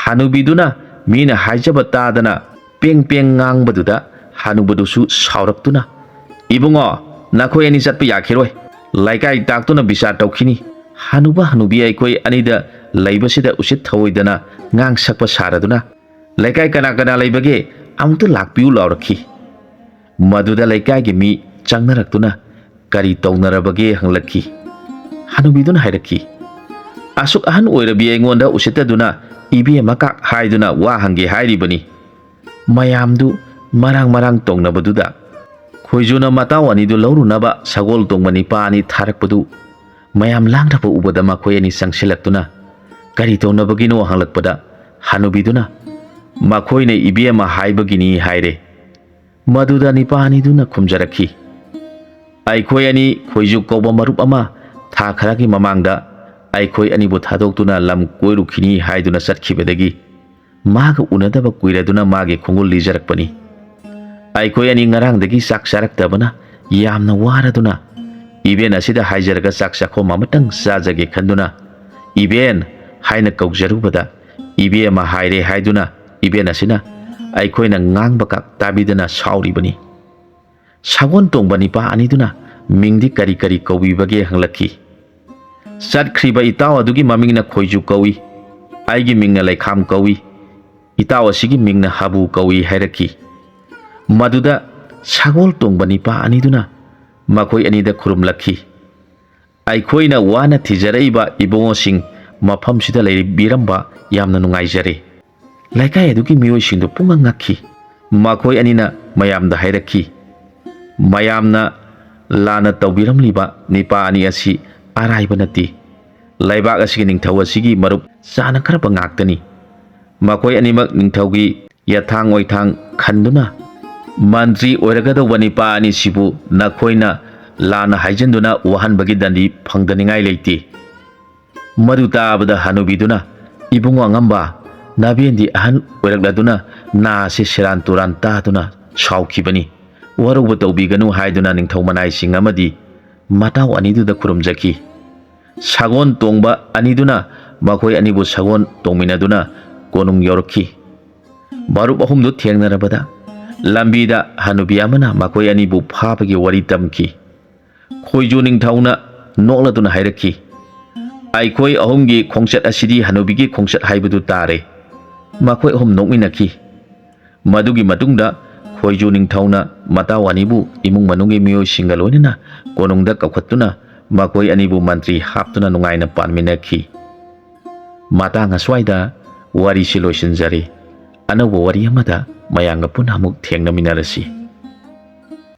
ꯍꯅꯨꯕꯤꯗꯨꯅ ꯃꯤꯅ ꯍꯥꯏꯖꯕ ꯇꯥꯗꯅ ꯄꯦꯡ ꯄꯦꯡ ꯉꯥꯡꯕꯗꯨꯗ ꯍꯅꯨꯕꯗꯨꯁꯨ ꯁꯥꯎꯔꯛꯇꯨꯅ, ꯏꯕꯨꯡꯉꯣ ꯅꯈꯣꯏ ꯑꯅꯤ ꯆꯠꯄ ꯌꯥꯈꯤꯔꯣꯏ, ꯂꯩꯀꯥꯏ ꯇꯥꯛꯇꯨꯅ ꯕꯤꯆꯥꯔ ꯇꯧꯈꯤꯅꯤ꯫ ꯍꯅꯨꯕ ꯍꯅꯨꯕꯤ ꯑꯩꯈꯣꯏ ꯑꯅꯤꯗ ꯂꯩꯕꯁꯤꯗ ꯎꯁꯤꯠ ꯊꯑꯣꯏꯗꯅ ꯉꯥꯡ ꯁꯛꯄ ꯁꯥꯔꯗꯨꯅ ꯂꯩꯀꯥꯏ ꯀꯅꯥ ꯀꯅꯥ ꯂꯩꯕꯒꯦ ꯑꯃꯨꯛꯇ ꯂꯥꯛꯄꯤꯌꯨ ꯂꯥꯎꯔꯛꯈꯤ꯫ ꯃꯗꯨꯗ ꯂꯩꯀꯥꯏꯒꯤ ꯃꯤ ꯆꯪꯅꯔꯛꯇꯨꯅ ꯀꯔꯤ ꯇꯧꯅꯔꯕꯒꯦ ꯍꯪꯂꯛꯈꯤ꯫ ꯍꯅꯨꯕꯤꯗꯨꯅ ꯍꯥꯏꯔꯛꯈꯤ, ꯑꯁꯨꯛ ꯑꯍꯟ ꯑꯣꯏꯔꯕꯤ ꯑꯩꯉꯣꯟꯗ ꯎꯁꯤꯠꯇꯗꯨꯅ ꯏꯕꯦꯝ ꯃꯀꯥꯛ ꯍꯥꯏꯗꯨꯅ ꯋꯥ ꯍꯪꯒꯦ ꯍꯥꯏꯔꯤꯕꯅꯤ꯫ ꯃꯌꯥꯝꯗꯨ ꯃꯔꯥꯡ ꯃꯔꯥꯡ ꯇꯧꯅꯕꯗꯨꯗ ꯈꯣꯏꯖꯨꯅ ꯃꯇꯥꯎ ꯑꯅꯤꯗꯨ ꯂꯧꯔꯨꯅꯕ ꯁꯒꯣꯜ ꯇꯣꯡꯕ ꯅꯤꯄꯥ ꯑꯅꯤ ꯊꯥꯔꯛꯄꯗꯨ ꯃꯌꯥꯝ ꯂꯥꯡꯗꯕ ꯎꯕꯗ ꯃꯈꯣꯏ ꯑꯅꯤ ꯆꯪꯁꯤꯜꯂꯛꯇꯨꯅ ꯀꯔꯤ ꯇꯧꯅꯕꯒꯤꯅꯣ ꯍꯪꯂꯛꯄꯗ ꯍꯅꯨꯕꯤꯗꯨꯅ ꯃꯈꯣꯏꯅ ꯏꯕꯦꯝꯃ ꯍꯥꯏꯕꯒꯤꯅꯤ ꯍꯥꯏꯔꯦ꯫ ꯃꯗꯨꯗ ꯅꯤꯄꯥ ꯑꯅꯤꯗꯨꯅ ꯈꯨꯝꯖꯔꯛꯈꯤ, ꯑꯩꯈꯣꯏ ꯑꯅꯤ ꯈꯣꯏꯖꯨ ꯀꯧꯕ ꯃꯔꯨꯞ ꯑꯃ ꯊꯥ ꯈꯔꯒꯤ ꯃꯃꯥꯡꯗ ꯑꯩꯈꯣꯏ ꯑꯅꯤꯕꯨ ꯊꯥꯗꯣꯛꯇꯨꯅ ꯂꯝ ꯀꯣꯏꯔꯨꯈꯤꯅꯤ ꯍꯥꯏꯗꯨꯅ ꯆꯠꯈꯤꯕꯗꯒꯤ ꯃꯥꯒ ꯎꯅꯗꯕ ꯀꯨꯏꯔꯗꯨꯅ ꯃꯥꯒꯤ ꯈꯣꯡꯒꯨꯜ ꯂꯤꯖꯔꯛꯄꯅꯤ꯫ ꯑꯩꯈꯣꯏ ꯑꯅꯤ ꯉꯔꯥꯡꯗꯒꯤ ꯆꯥꯛ ꯆꯥꯔꯛꯇꯕꯅ ꯌꯥꯝꯅ ꯋꯥꯔꯗꯨꯅ ꯏꯕꯦꯟ ꯑꯁꯤꯗ ꯍꯥꯏꯖꯔꯒ ꯆꯥꯛ ꯆꯥꯈꯣꯝ ꯑꯃꯇꯪ ꯆꯥꯖꯒꯦ ꯈꯟꯗꯨꯅ ꯏꯕꯦꯟ ꯍꯥꯏꯅ ꯀꯧꯖꯔꯨꯕꯗ ꯏꯕꯦꯝꯃ ꯍꯥꯏꯔꯦ ꯍꯥꯏꯗꯨꯅ ꯏꯕꯦꯟ ꯑꯁꯤꯅ ꯑꯩꯈꯣꯏꯅ ꯉꯥꯡꯕꯀ ꯇꯥꯕꯤꯗꯅ ꯁꯥꯎꯔꯤꯕꯅꯤ꯫ ꯁꯒꯣꯜ ꯇꯣꯡꯕ ꯅꯤꯄꯥ ꯑꯅꯤꯗꯨꯅ ꯃꯤꯡꯗꯤ ꯀꯔꯤ ꯀꯔꯤ ꯀꯧꯕꯤꯕꯒꯦ ꯍꯪꯂꯛꯈꯤ꯫ ꯆꯠꯈ꯭ꯔꯤꯕ ꯏꯇꯥꯎ ꯑꯗꯨꯒꯤ ꯃꯃꯤꯡꯅ ꯈꯣꯏꯖꯨ ꯀꯧꯏ, ꯑꯩꯒꯤ ꯃꯤꯡꯅ ꯂꯩꯈꯥꯝ ꯀꯧꯏ, ꯏꯇꯥꯎ ꯑꯁꯤꯒꯤ ꯃꯤꯡꯅ ꯍꯥꯕꯨ ꯀꯧꯏ ꯍꯥꯏꯔꯛꯈꯤ꯫ ꯃꯗꯨꯗ ꯁꯒꯣꯜ ꯇꯣꯡꯕ ꯅꯤꯄꯥ ꯑꯅꯤꯗꯨꯅ ꯃꯈꯣꯏ ꯑꯅꯤꯗ ꯈꯨꯔꯨꯝꯂꯛꯈꯤ꯫ ꯑꯩꯈꯣꯏꯅ ꯋꯥꯅ ꯊꯤꯖꯔꯛꯏꯕ ꯏꯕꯨꯡꯉꯣꯁꯤꯡ ꯃꯐꯝꯁꯤꯗ ꯂꯩꯕꯤꯔꯝꯕ ꯌꯥꯝꯅ ꯅꯨꯡꯉꯥꯏꯖꯔꯦ꯫ ꯂꯩꯀꯥꯏ ꯑꯗꯨꯒꯤ ꯃꯤꯑꯣꯏꯁꯤꯡꯗꯨ ꯄꯨꯡꯉꯛ ꯉꯛꯈꯤ꯫ ꯃꯈꯣꯏ ꯑꯅꯤꯅ ꯃꯌꯥꯝꯗ ꯍꯥꯏꯔꯛꯈꯤ, ꯃꯌꯥꯝꯅ ꯂꯥꯟꯅ ꯇꯧꯕꯤꯔꯝꯂꯤꯕ ꯅꯤꯄꯥ ꯑꯅꯤ ꯑꯁꯤ ꯑꯔꯥꯏꯕ ꯅꯠꯇꯦ꯫ ꯂꯩꯕꯥꯛ ꯑꯁꯤꯒꯤ ꯅꯤꯡꯊꯧ ꯑꯁꯤꯒꯤ ꯃꯔꯨꯞ ꯆꯥꯅꯈ꯭ꯔꯕ ꯉꯥꯛꯇꯅꯤ꯫ ꯃꯈꯣꯏ ꯑꯅꯤꯃꯛ ꯅꯤꯡꯊꯧꯒꯤ ꯌꯥꯊꯥꯡ ꯑꯣꯏꯊꯥꯡ ꯈꯟꯗꯨꯅ ꯃꯟꯇ꯭ꯔꯤ ꯑꯣꯏꯔꯒꯗꯧꯕ ꯅꯤꯄꯥ ꯑꯅꯤꯁꯤꯕꯨ ꯅꯈꯣꯏꯅ ꯂꯥꯟꯅ ꯍꯥꯏꯖꯤꯟꯗꯨꯅ ꯋꯥꯍꯟꯕꯒꯤ ꯗꯟꯗꯤ ꯐꯪꯗꯅꯤꯡꯉꯥꯏ ꯂꯩꯇꯦ꯫ ꯃꯗꯨ ꯇꯥꯕꯗ ꯍꯅꯨꯕꯤꯗꯨꯅ, ꯏꯕꯨꯡꯉꯣ ꯑꯉꯝꯕ ꯅꯕꯦꯟꯗꯤ ꯑꯍꯟ ꯑꯣꯏꯔꯛꯂꯗꯨꯅ ꯅꯥꯁꯤ ꯁꯦꯔꯥꯟ ꯇꯨꯔꯥꯟ ꯇꯥꯗꯨꯅ ꯁꯥꯎꯈꯤꯕꯅꯤ, ꯋꯥꯔꯧꯕ ꯇꯧꯕꯤꯒꯅꯨ ꯍꯥꯏꯗꯨꯅ ꯅꯤꯡꯊꯧ ꯃꯅꯥꯏꯁꯤꯡ ꯑꯃꯗꯤ ꯃꯇꯥꯎ ꯑꯅꯤꯗꯨꯗ ꯈꯨꯔꯨꯝꯖꯈꯤ꯫ ꯁꯒꯣꯜ ꯇꯣꯡꯕ ꯑꯅꯤꯗꯨꯅ ꯃꯈꯣꯏ ꯑꯅꯤꯕꯨ ꯁꯒꯣꯜ ꯇꯣꯡꯃꯤꯟꯅꯗꯨꯅ ꯀꯣꯅꯨꯡ ꯌꯧꯔꯛꯈꯤ꯫ ꯃꯔꯨꯞ ꯑꯍꯨꯝꯗꯨ ꯊꯦꯡꯅꯔꯕꯗ ꯂꯝꯕꯤꯗ ꯍꯅꯨꯕꯤ ꯑꯃꯅ ꯃꯈꯣꯏ ꯑꯅꯤꯕꯨ ꯐꯥꯕꯒꯤ ꯋꯥꯔꯤ ꯇꯝꯈꯤ꯫ ꯈꯣꯏꯖꯨ ꯅꯤꯡꯊꯧꯅ ꯅꯣꯛꯂꯗꯨꯅ ꯍꯥꯏꯔꯛꯈꯤ, ꯑꯩꯈꯣꯏ ꯑꯍꯨꯝꯒꯤ ꯈꯣꯡꯆꯠ ꯑꯁꯤꯗꯤ ꯍꯅꯨꯕꯤꯒꯤ ꯈꯣꯡꯆꯠ ꯍꯥꯏꯕꯗꯨ ꯇꯥꯔꯦ꯫ ꯃꯈꯣꯏ ꯑꯍꯨꯝ ꯅꯣꯛꯃꯤꯟꯅꯈꯤ꯫ ꯃꯗꯨꯒꯤ ꯃꯇꯨꯡꯗ ꯈꯣꯏꯖꯨ ꯅꯤꯡꯊꯧꯅ ꯃꯇꯥꯎ ꯑꯅꯤꯕꯨ ꯏꯃꯨꯡ ꯃꯅꯨꯡꯒꯤ ꯃꯤꯑꯣꯏꯁꯤꯡꯒ ꯂꯣꯏꯅꯅ ꯀꯣꯅꯨꯡꯗ ꯀꯧꯈꯠꯇꯨꯅ ꯃꯈꯣꯏ ꯑꯅꯤꯕꯨ ꯃꯟꯇ꯭ꯔꯤ ꯍꯥꯞꯇꯨꯅ ꯅꯨꯡꯉꯥꯏꯅ ꯄꯥꯟꯃꯤꯟꯅꯈꯤ꯫ ꯃꯇꯥꯡ ꯑꯁ꯭ꯋꯥꯏꯗ ꯋꯥꯔꯤꯁꯤ ꯂꯣꯏꯁꯤꯟꯖꯔꯦ꯫ ꯑꯅꯧꯕ ꯋꯥꯔꯤ ꯑꯃꯗ ꯃꯌꯥꯝꯒ ꯄꯨꯟꯅ ꯑꯃꯨꯛ ꯊꯦꯡꯅꯃꯤꯟꯅꯔꯁꯤ꯫